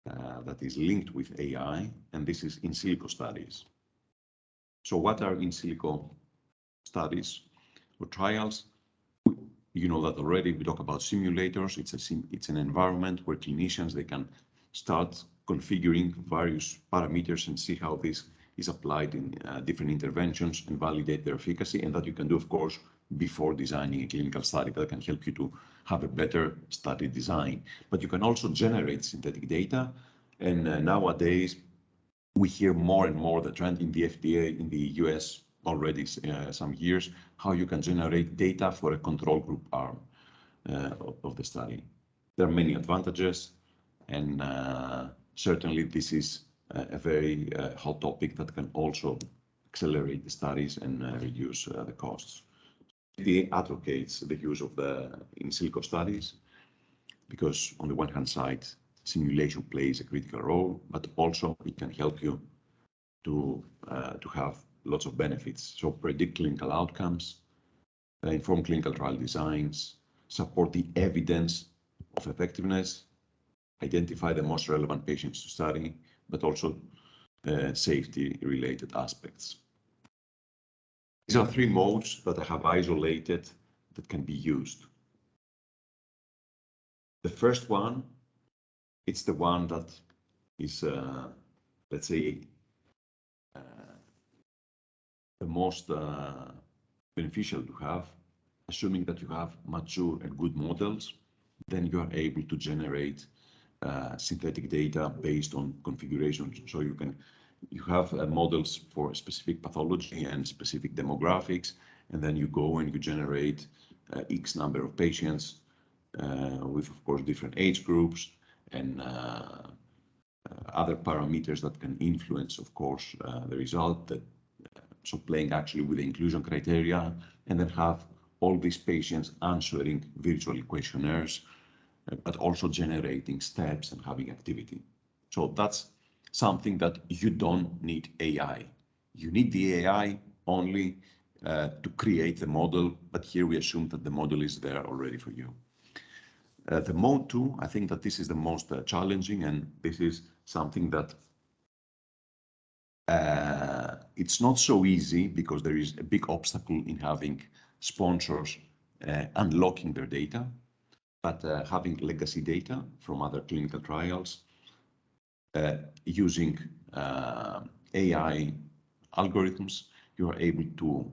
that is linked with AI, and this is in silico studies. So what are in silico studies or trials? You know that already. We talk about simulators. It's an environment where clinicians, they can start configuring various parameters and see how this is applied in different interventions and validate their efficacy, and that you can do, of course, before designing a clinical study that can help you to have a better study design. But you can also generate synthetic data, and nowadays we hear more and more the trend in the FDA in the US already some years, how you can generate data for a control group arm of the study. There are many advantages, and certainly this is a very hot topic that can also accelerate the studies and reduce the costs. It advocates the use of the in silico studies because on the one hand side, simulation plays a critical role, but also it can help you to have lots of benefits. So predict clinical outcomes, inform clinical trial designs, support the evidence of effectiveness, identify the most relevant patients to study, but also safety-related aspects. These are three modes that I have isolated that can be used. The first one, it's the one that is, let's say, the most beneficial to have, assuming that you have mature and good models, then you are able to generate synthetic data based on configuration. So you have models for specific pathology and specific demographics, and then you go and you generate X number of patients with, of course, different age groups and other parameters that can influence, of course, the result. So playing actually with the inclusion criteria, and then have all these patients answering virtual questionnaires, but also generating steps and having activity. So that's something that you don't need AI. You need the AI only to create the model, but here we assume that the model is there already for you. The mode 2, I think that this is the most challenging, and this is something that it's not so easy because there is a big obstacle in having sponsors unlocking their data, but having legacy data from other clinical trials, using AI algorithms, you are able to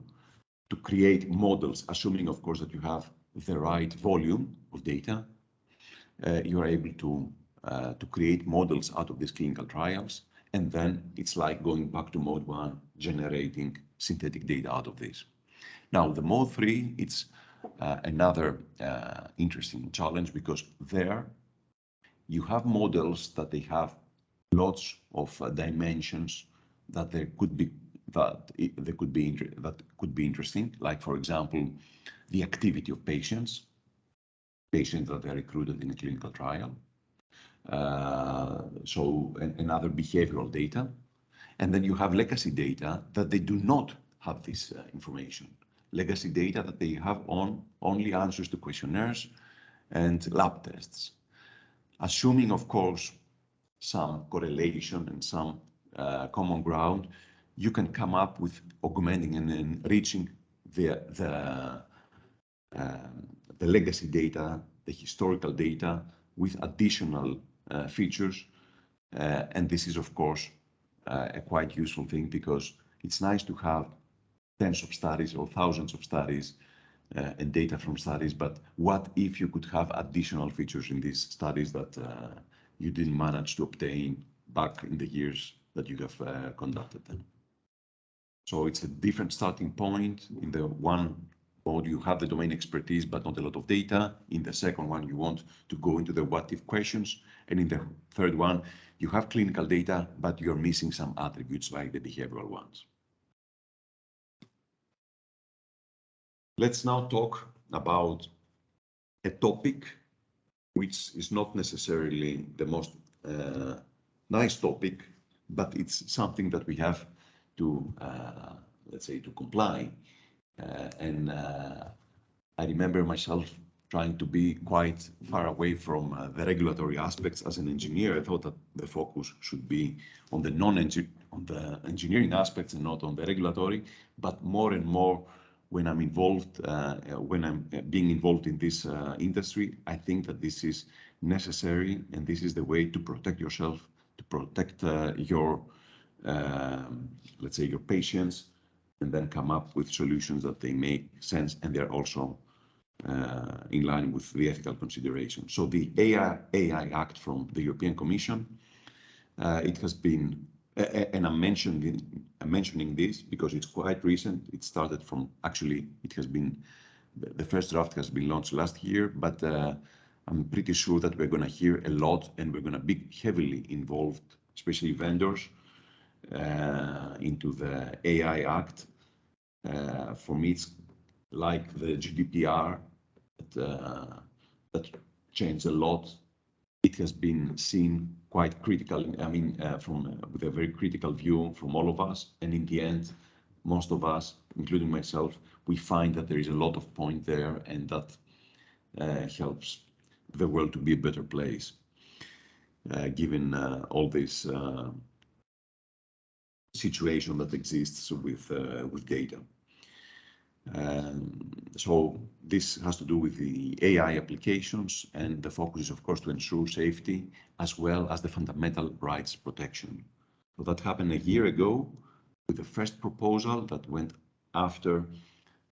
create models, assuming of course that you have the right volume of data. You are able to create models out of these clinical trials, and then it's like going back to mode 1, generating synthetic data out of this. Now, the mode 3, it's another interesting challenge, because there you have models that they have lots of dimensions that there could be that could be interesting, like for example the activity of patients that are recruited in a clinical trial, and other behavioral data. And then you have legacy data that they do not have this information. Legacy data that they have only answers to questionnaires and lab tests. Assuming, of course, some correlation and some common ground, you can come up with augmenting and enriching the legacy data, the historical data, with additional features. And this is, of course, a quite useful thing, because it's nice to have tens of studies or thousands of studies and data from studies, but what if you could have additional features in these studies that you didn't manage to obtain back in the years that you have conducted them? So it's a different starting point. In the one mode, you have the domain expertise, but not a lot of data. In the second one, you want to go into the what-if questions. And in the third one, you have clinical data, but you're missing some attributes like the behavioral ones. Let's now talk about a topic which is not necessarily the most nice topic, but it's something that we have to, let's say, to comply. I remember myself trying to be quite far away from the regulatory aspects. As an engineer, I thought that the focus should be on the engineering aspects and not on the regulatory. But more and more, when I'm involved, when I'm being involved in this industry, I think that this is necessary, and this is the way to protect yourself, to protect your, let's say, your patients, and then come up with solutions that they make sense, and they're also in line with the ethical consideration. So the AI Act from the European Commission, it has been, and I'm mentioning this because it's quite recent. It started from, actually, it has been, the first draft has been launched last year, but I'm pretty sure that we're going to hear a lot, and we're going to be heavily involved, especially vendors, into the AI Act. For me, it's like the GDPR that changed a lot. It has been seen quite critical, I mean, with a very critical view from all of us. And in the end, most of us, including myself, we find that there is a lot of point there, and that helps the world to be a better place, given all this situation that exists with data. So this has to do with the AI applications, and the focus is, of course, to ensure safety as well as the fundamental rights protection. So that happened a year ago with the first proposal that went after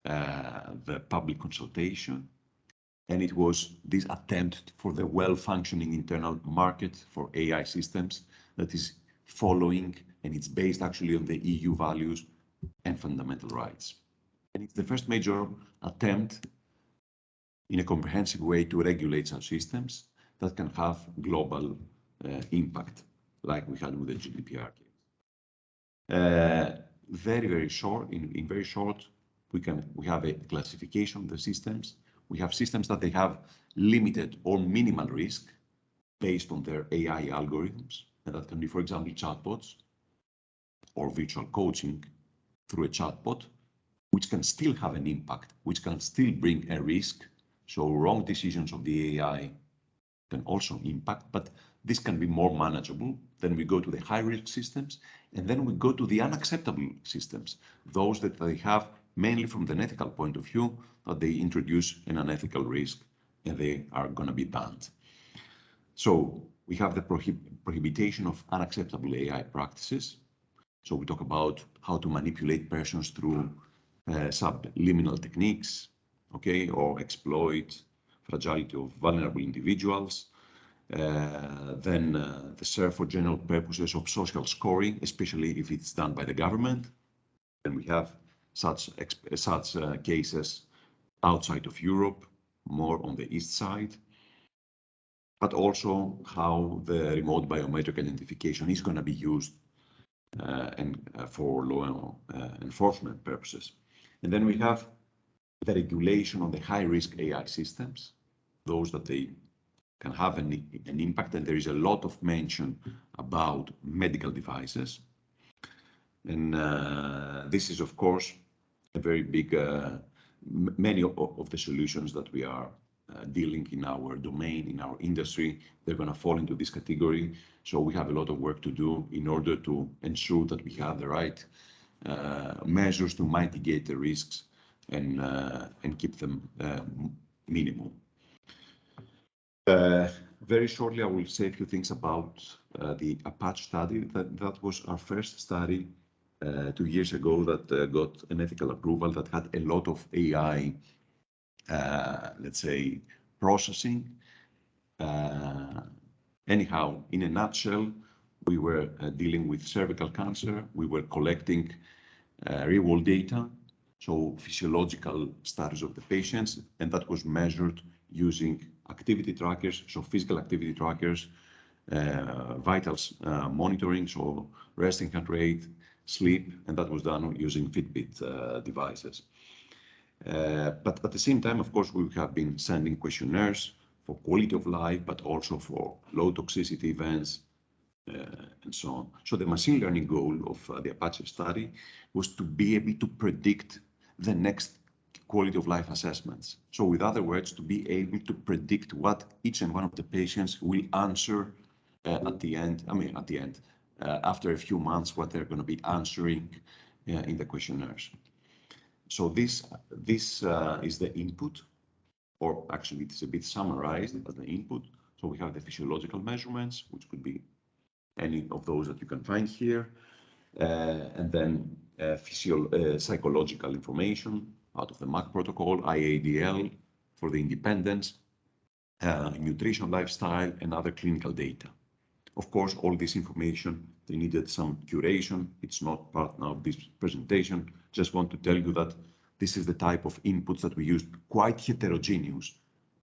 the public consultation, and it was this attempt for the well-functioning internal market for AI systems that is following, and it's based actually on the EU values and fundamental rights. And it's the first major attempt in a comprehensive way to regulate such systems that can have global impact, like we had with the GDPR case. Very short, in very short, we have a classification of the systems. We have systems that they have limited or minimal risk based on their AI algorithms, and that can be, for example, chatbots or virtual coaching through a chatbot, which can still have an impact, which can still bring a risk. So wrong decisions of the AI can also impact, but this can be more manageable. Then we go to the high-risk systems, and then we go to the unacceptable systems, those that they have mainly from the ethical point of view, that they introduce an unethical risk and they are going to be banned. So we have the prohibition of unacceptable AI practices. So we talk about how to manipulate persons through subliminal techniques, okay, or exploit fragility of vulnerable individuals. Then the search for general purposes of social scoring, especially if it's done by the government. And we have such cases outside of Europe, more on the east side. But also how the remote biometric identification is going to be used for law enforcement purposes. And then we have the regulation on the high-risk AI systems, those that they can have an impact, and there is a lot of mention about medical devices. And this is, of course, a very big, many of the solutions that we are dealing in our domain, in our industry, they're going to fall into this category. So we have a lot of work to do in order to ensure that we have the right measures to mitigate the risks and keep them minimal. Very shortly, I will say a few things about the Apache study. That was our first study 2 years ago that got an ethical approval that had a lot of AI, let's say, processing. Anyhow, in a nutshell, we were dealing with cervical cancer. We were collecting real-world data, so physiological status of the patients, and that was measured using activity trackers, so physical activity trackers, vitals monitoring, so resting heart rate, sleep, and that was done using Fitbit devices. But at the same time, of course, we have been sending questionnaires for quality of life, but also for low toxicity events, and so on. So the machine learning goal of the Apache study was to be able to predict the next quality of life assessments. So with other words, to be able to predict what each and one of the patients will answer at the end, after a few months, what they're going to be answering in the questionnaires. So this is the input, or actually it's a bit summarized as the input. So we have the physiological measurements, which could be any of those that you can find here, and then psychological information out of the MAC protocol, IADL for the independence, nutrition, lifestyle, and other clinical data. Of course, all this information, they needed some curation. It's not part now of this presentation. Just want to tell you that this is the type of inputs that we used, quite heterogeneous.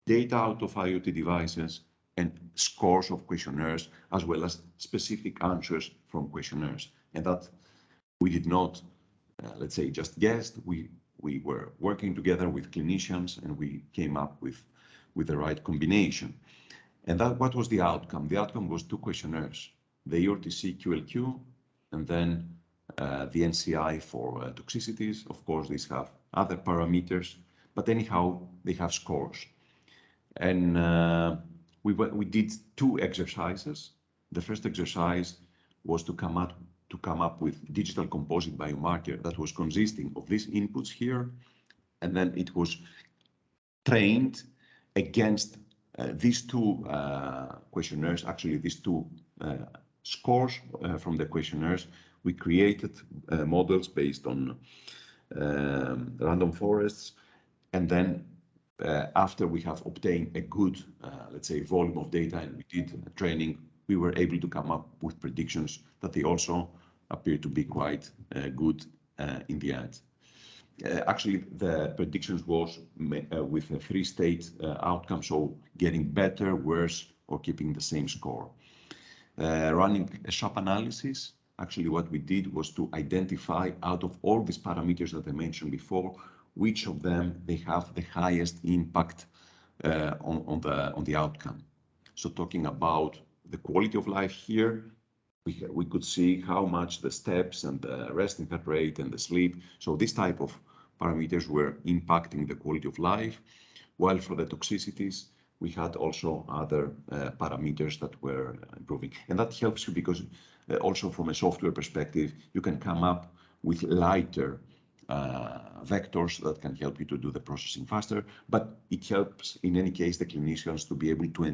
Data out of IoT devices and scores of questionnaires, as well as specific answers from questionnaires. And that we did not, let's say, just guessed. We were working together with clinicians and we came up with the right combination. And what was the outcome? The outcome was 2 questionnaires, the EORTC QLQ, and then the NCI for toxicities. Of course, these have other parameters, but anyhow, they have scores. And we did 2 exercises. The first exercise was to come up with digital composite biomarker that was consisting of these inputs here, and then it was trained against these 2 questionnaires, actually these 2 scores from the questionnaires. We created models based on random forests, and then after we have obtained a good, let's say, volume of data and we did training, we were able to come up with predictions that they also appear to be quite good in the end. Actually, the predictions was with a 3-state outcome, so getting better, worse, or keeping the same score. Running a SHAP analysis, actually what we did was to identify out of all these parameters that I mentioned before, which of them they have the highest impact on the outcome. So talking about the quality of life here, we could see how much the steps and the resting heart rate and the sleep. So this type of parameters were impacting the quality of life, while for the toxicities, we had also other parameters that were improving. And that helps you because also from a software perspective, you can come up with lighter vectors that can help you to do the processing faster, but it helps in any case the clinicians to be able to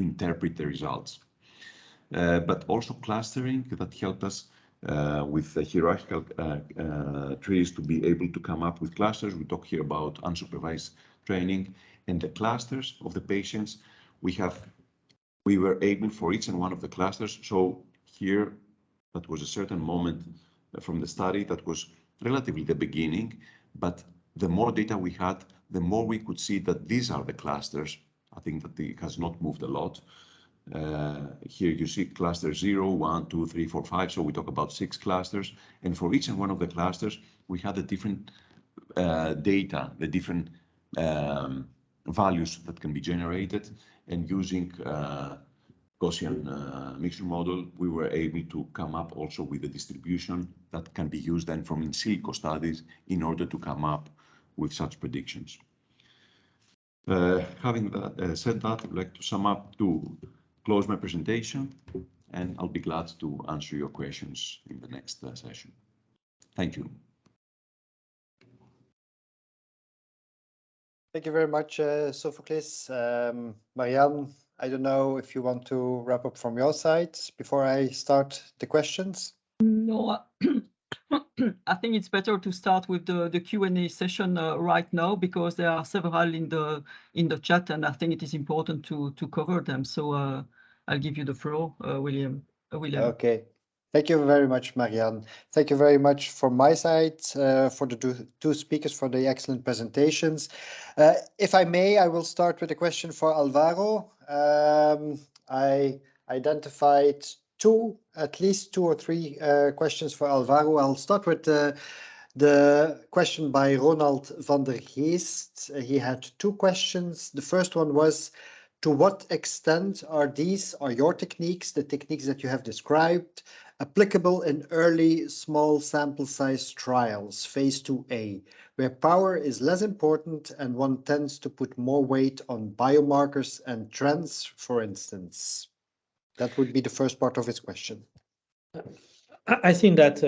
interpret the results. But also clustering that helped us with the hierarchical trees to be able to come up with clusters. We talk here about unsupervised training, and the clusters of the patients we were able for each and one of the clusters. So here, that was a certain moment from the study that was relatively the beginning, but the more data we had, the more we could see that these are the clusters. I think that it has not moved a lot. Here you see cluster 0, 1, 2, 3, 4, 5. So we talk about 6 clusters. And for each and one of the clusters, we had the different data, the different values that can be generated. And using Gaussian mixture model, we were able to come up also with a distribution that can be used then from in silico studies in order to come up with such predictions. Having said that, I'd like to sum up to close my presentation, and I'll be glad to answer your questions in the next session. Thank you. Thank you very much, Sofoklis. Marianne, I don't know if you want to wrap up from your side before I start the questions. No, I think it's better to start with the Q&A session right now, because there are several in the chat, and I think it is important to cover them. So I'll give you the floor, William. Okay. Thank you very much, Marianne. Thank you very much from my side for the two speakers for the excellent presentations. If I may, I will start with a question for Alvaro. I identified at least two or three questions for Alvaro. I'll start with the question by Ronald van der Geest. He had two questions. The first one was, to what extent are your techniques, the techniques that you have described, applicable in early small sample size trials, phase 2A, where power is less important and one tends to put more weight on biomarkers and trends, for instance? That would be the first part of his question. I think that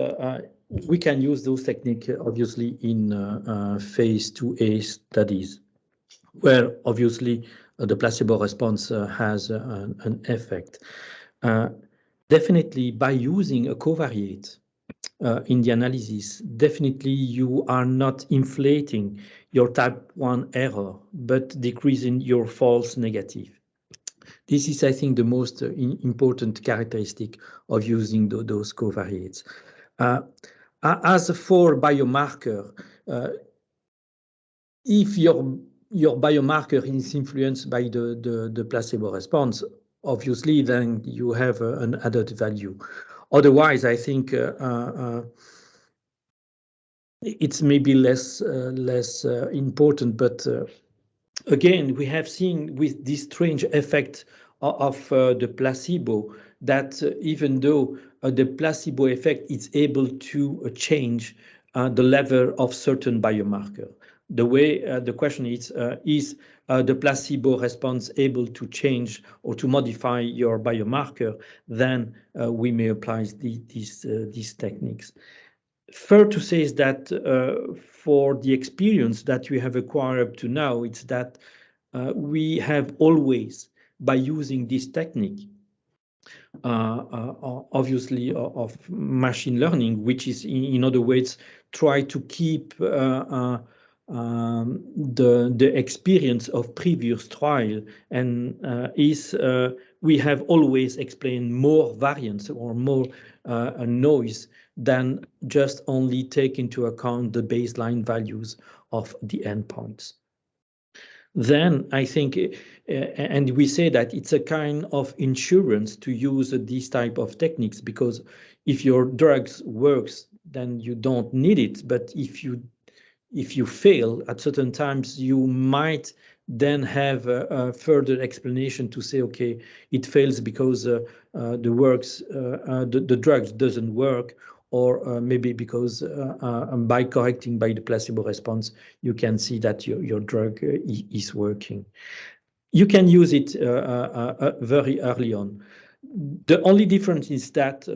we can use those techniques, obviously, in phase 2A studies, where obviously the placebo response has an effect. Definitely, by using a covariate in the analysis, definitely you are not inflating your type 1 error, but decreasing your false negative. This is, I think, the most important characteristic of using those covariates. As for biomarker, if your biomarker is influenced by the placebo response, obviously, then you have an added value. Otherwise, I think it's maybe less important. But again, we have seen with this strange effect of the placebo that even though the placebo effect is able to change the level of certain biomarker. The way the question is the placebo response able to change or to modify your biomarker, then we may apply these techniques. Fair to say is that for the experience that we have acquired up to now, it's that we have always, by using this technique, obviously of machine learning, which is in other words, try to keep the experience of previous trial, and we have always explained more variance or more noise than just only take into account the baseline values of the endpoints. Then I think, and we say that it's a kind of insurance to use these type of techniques, because if your drugs works, then you don't need it. But if you fail at certain times, you might then have a further explanation to say, okay, it fails because the drugs doesn't work, or maybe because by correcting by the placebo response, you can see that your drug is working. you can use it very early on. The only difference is that,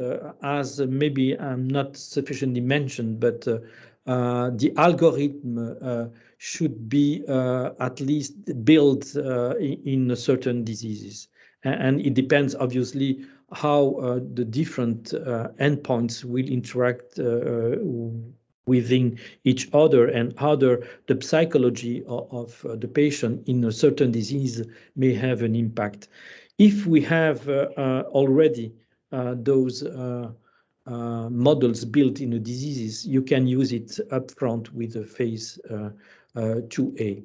as maybe I'm not sufficiently mentioned, but the algorithm should be at least built in certain diseases. And it depends, obviously, how the different endpoints will interact within each other, and how the psychology of the patient in a certain disease may have an impact. If we have already those models built in the diseases, you can use it upfront with the phase 2A.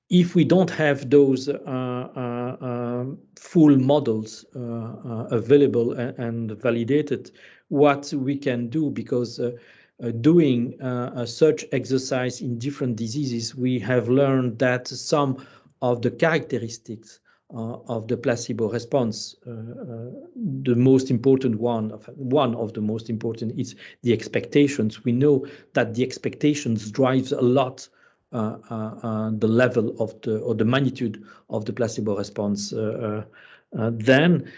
If we don't have those full models available and validated, what we can do, because doing a search exercise in different diseases, we have learned that some of the characteristics of the placebo response, the most important one of the most important is the expectations. We know that the expectations drives a lot the level of the magnitude of the placebo response. Then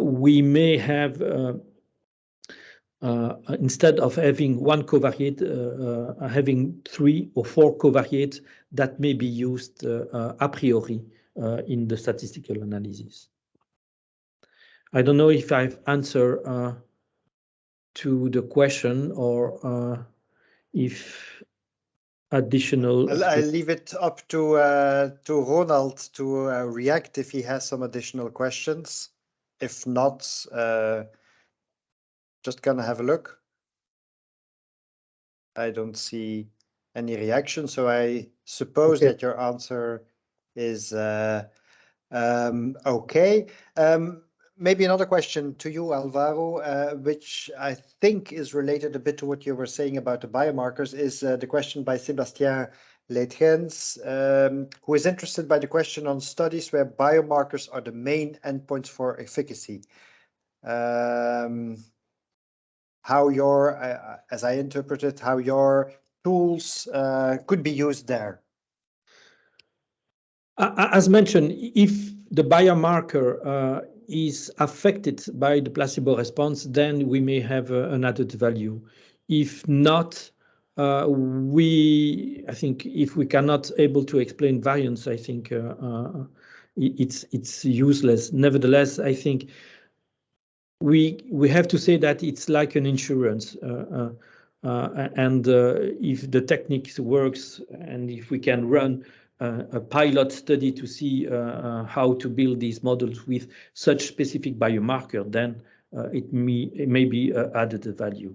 we may have instead of having one covariate, having 3 or 4 covariates that may be used a priori in the statistical analysis. I don't know if I've answered to the question, or if additional. I'll leave it up to Ronald to react if he has some additional questions. If not, just gonna have a look. I don't see any reaction, so I suppose that your answer is okay. Maybe another question to you, Alvaro, which I think is related a bit to what you were saying about the biomarkers, is the question by Sébastien Letrens, who is interested by the question on studies where biomarkers are the main endpoints for efficacy. How your, as I interpret it, how your tools could be used there. As mentioned, if the biomarker is affected by the placebo response, then we may have an added value. If not, I think if we cannot able to explain variance, I think it's useless. Nevertheless, I think we have to say that it's like an insurance, and if the techniques works, and if we can run a pilot study to see how to build these models with such specific biomarker, then it may be added value.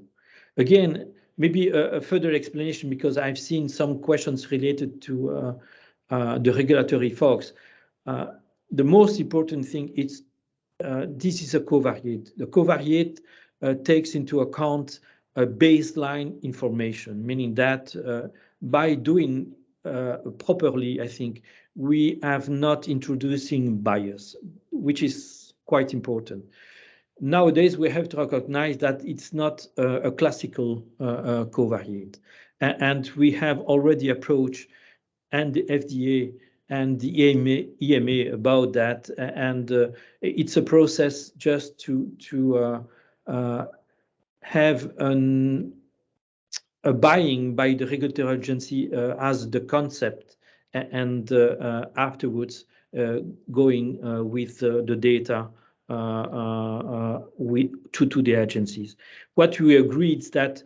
Again, maybe a further explanation, because I've seen some questions related to the regulatory folks. The most important thing is this is a covariate. The covariate takes into account baseline information, meaning that by doing properly, I think we have not introducing bias, which is quite important. Nowadays, we have to recognize that it's not a classical covariate, and we have already approached and the FDA and the EMA about that, and it's a process just to have a buying by the regulatory agency as the concept, and afterwards going with the data to the agencies. What we agreed is that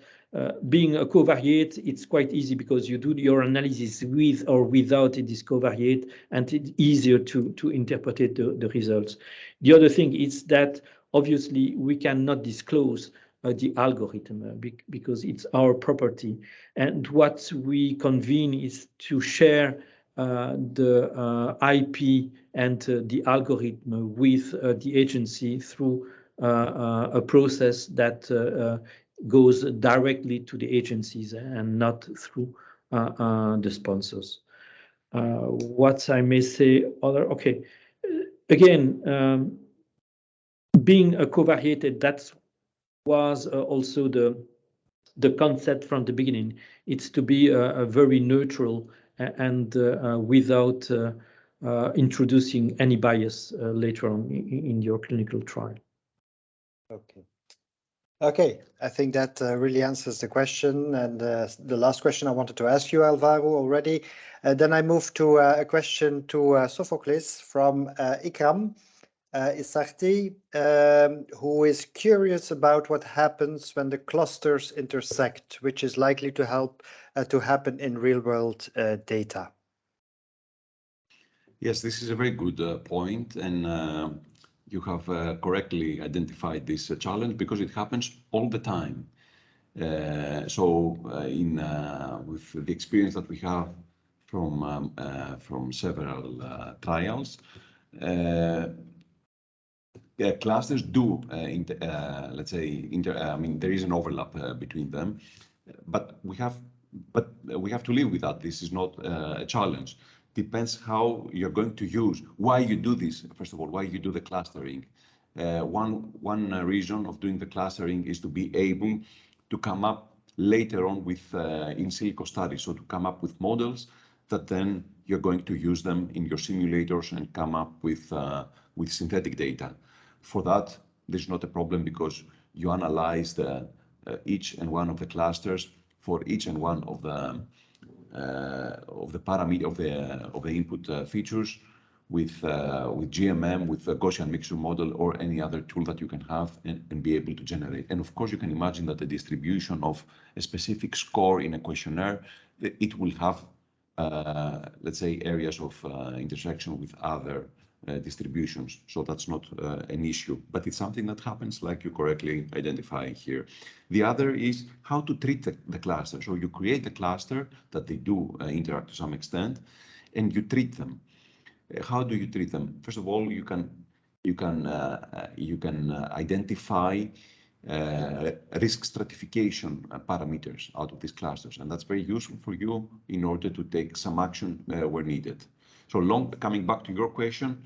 being a covariate, it's quite easy, because you do your analysis with or without this covariate, and it's easier to interpret the results. The other thing is that obviously we cannot disclose the algorithm because it's our property, and what we convene is to share the IP and the algorithm with the agency through a process that goes directly to the agencies and not through the sponsors. What I may say okay, again, being a covariated, that was also the concept from the beginning. It's to be a very neutral and without introducing any bias later on in your clinical trial. Okay. Okay, I think that really answers the question. And the last question I wanted to ask you, Alvaro, already. Then I move to a question to Sofoklis from Ikram Isarti, who is curious about what happens when the clusters intersect, which is likely to happen in real-world data. Yes, this is a very good point, and you have correctly identified this challenge because it happens all the time. With the experience that we have from several trials, clusters do, let's say, I mean, there is an overlap between them, but we have to live with that. This is not a challenge. Depends how you're going to use, why you do this, first of all, why you do the clustering. One reason of doing the clustering is to be able to come up later on with in silico studies, so to come up with models that then you're going to use them in your simulators and come up with synthetic data. For that, there's not a problem because you analyze each and one of the clusters for each and one of the parameter of the input features with GMM, with the Gaussian mixture model, or any other tool that you can have and be able to generate. And of course, you can imagine that the distribution of a specific score in a questionnaire, it will have, let's say, areas of intersection with other distributions. So that's not an issue, but it's something that happens, like you correctly identify here. The other is how to treat the cluster. So you create the cluster that they do interact to some extent, and you treat them. How do you treat them? First of all, you can identify risk stratification parameters out of these clusters, and that's very useful for you in order to take some action where needed. So coming back to your question,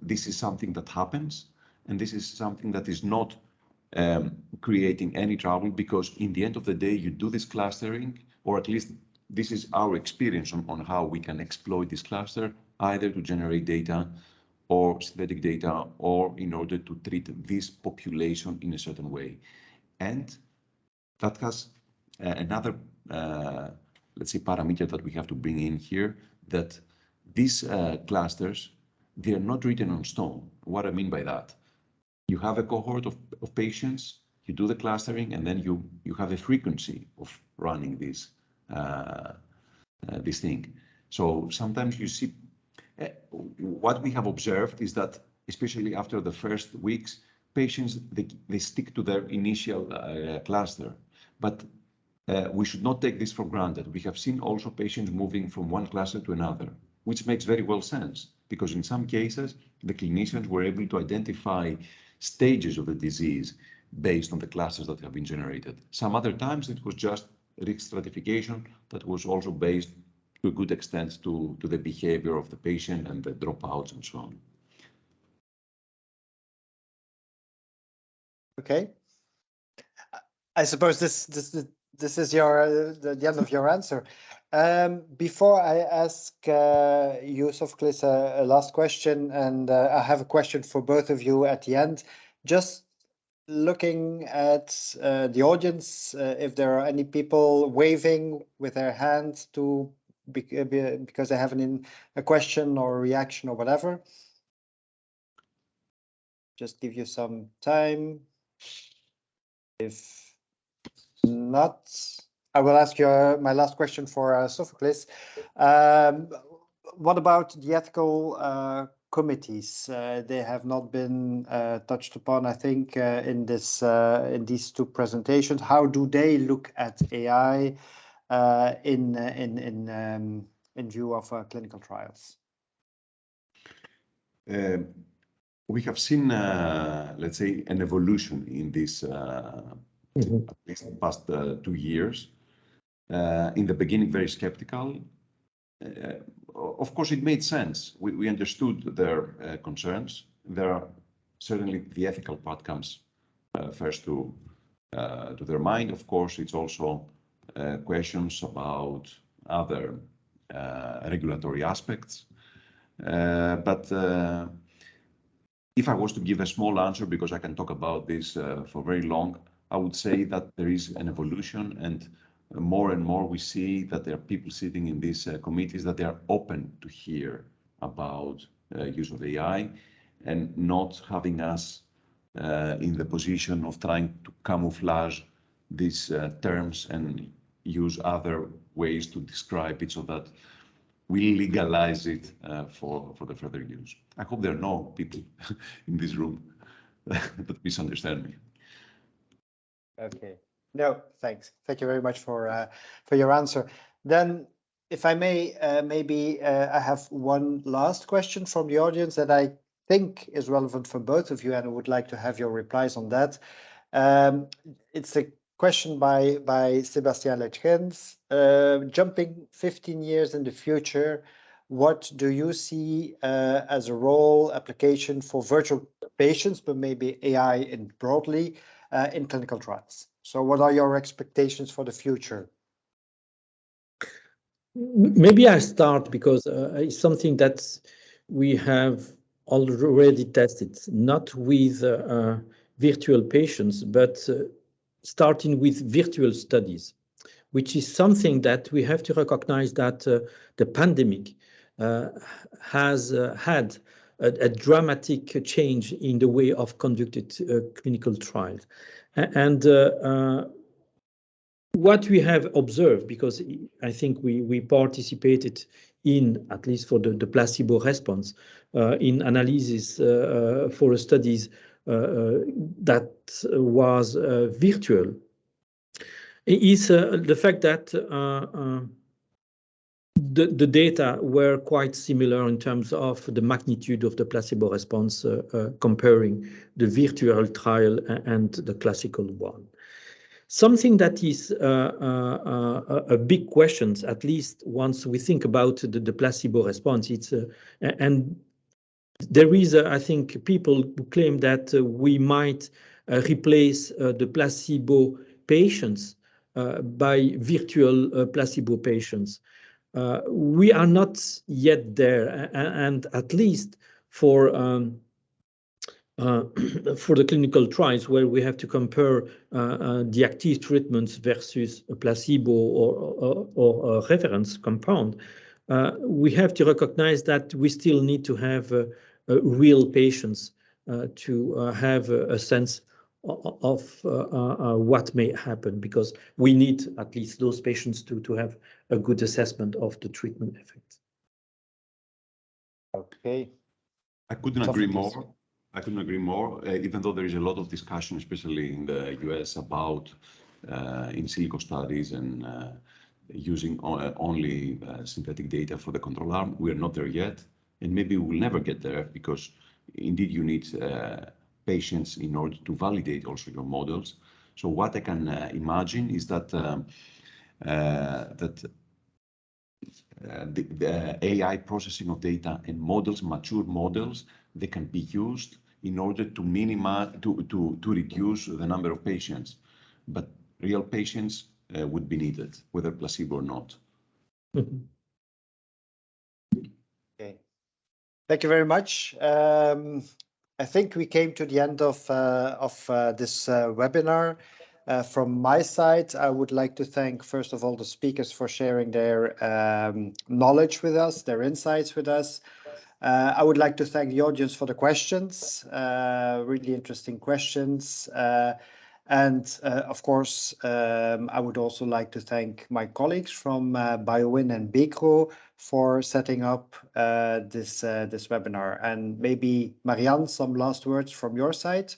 this is something that happens, and this is something that is not creating any trouble, because in the end of the day, you do this clustering, or at least this is our experience on how we can exploit this cluster, either to generate data or synthetic data, or in order to treat this population in a certain way. And that has another, let's say, parameter that we have to bring in here, that these clusters, they are not written on stone. What I mean by that, you have a cohort of patients, you do the clustering, and then you have a frequency of running this thing. So sometimes you see, what we have observed is that, especially after the first weeks, patients, they stick to their initial cluster. But we should not take this for granted. We have seen also patients moving from one cluster to another, which makes very well sense, because in some cases, the clinicians were able to identify stages of the disease based on the clusters that have been generated. Some other times it was just risk stratification that was also based to a good extent to the behavior of the patient and the dropouts and so on. Okay. I suppose this is the end of your answer. Before I ask you, Sofoklis, a last question, and I have a question for both of you at the end. Just looking at the audience, if there are any people waving with their hands because they have a question or a reaction or whatever. Just give you some time. If not, I will ask you my last question for Sofoklis. What about the ethical committees? They have not been touched upon, I think, in these two presentations. How do they look at AI in view of clinical trials? We have seen, let's say, an evolution in this at least the past 2 years. In the beginning, very skeptical. Of course, it made sense. We understood their concerns. There are certainly the ethical part comes first to their mind. Of course, it's also questions about other regulatory aspects. But if I was to give a small answer, because I can talk about this for very long, I would say that there is an evolution, and more we see that there are people sitting in these committees that they are open to hear about use of AI, and not having us in the position of trying to camouflage these terms and use other ways to describe it so that we legalize it for the further use. I hope there are no people in this room that misunderstand me. Okay. No, thanks. Thank you very much for your answer. Then, if I may, maybe I have one last question from the audience that I think is relevant for both of you, and I would like to have your replies on that. It's a question by Sebastian Letrens. Jumping 15 years in the future, what do you see as a role application for virtual patients, but maybe AI in broadly in clinical trials? So what are your expectations for the future? Maybe I start because it's something that we have already tested, not with virtual patients, but starting with virtual studies, which is something that we have to recognize that the pandemic has had a dramatic change in the way of conducted clinical trials. And what we have observed, because I think we participated in, at least for the placebo response, in analysis for studies that was virtual, is the fact that the data were quite similar in terms of the magnitude of the placebo response comparing the virtual trial and the classical one. Something that is a big question, at least once we think about the placebo response, it's and there is, I think, people who claim that we might replace the placebo patients by virtual placebo patients. We are not yet there, and at least for the clinical trials where we have to compare the active treatments versus a placebo or a reference compound, we have to recognize that we still need to have real patients to have a sense of what may happen, because we need at least those patients to have a good assessment of the treatment effect. Okay. I couldn't agree more. I couldn't agree more, even though there is a lot of discussion, especially in the US, about in silico studies and using only synthetic data for the control arm. We are not there yet, and maybe we will never get there, because indeed you need patients in order to validate also your models. So what I can imagine is that the AI processing of data and models, mature models, they can be used in order to minimize, to reduce the number of patients. But real patients would be needed, whether placebo or not. Okay. Thank you very much. I think we came to the end of this webinar. From my side, I would like to thank, first of all, the speakers for sharing their knowledge with us, their insights with us. I would like to thank the audience for the questions, really interesting questions. And of course, I would also like to thank my colleagues from BioWin and BeCRo for setting up this webinar. And maybe, Marianne, some last words from your side?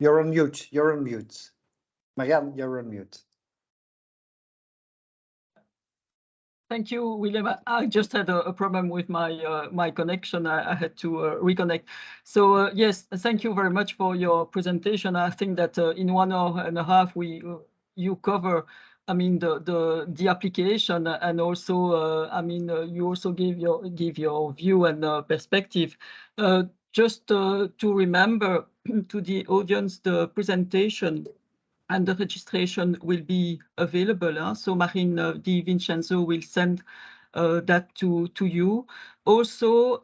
You're on mute. You're on mute. Marianne, you're on mute. Thank you, William. I just had a problem with my connection. I had to reconnect. So yes, thank you very much for your presentation. I think that in 1 hour and a half you cover, I mean, the application, and also I mean, you also give your view and perspective. Just to remember to the audience, the presentation and the registration will be available. So Marine Di Vincenzo will send that to you. Also,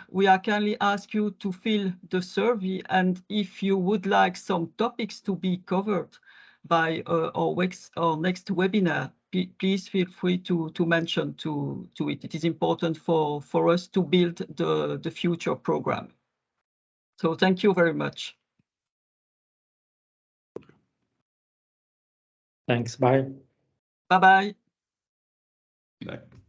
we are kindly ask you to fill the survey, and if you would like some topics to be covered by our next webinar, please feel free to mention to it. It is important for us to build the future program. So thank you very much. Thanks. Bye. Bye-bye. Bye.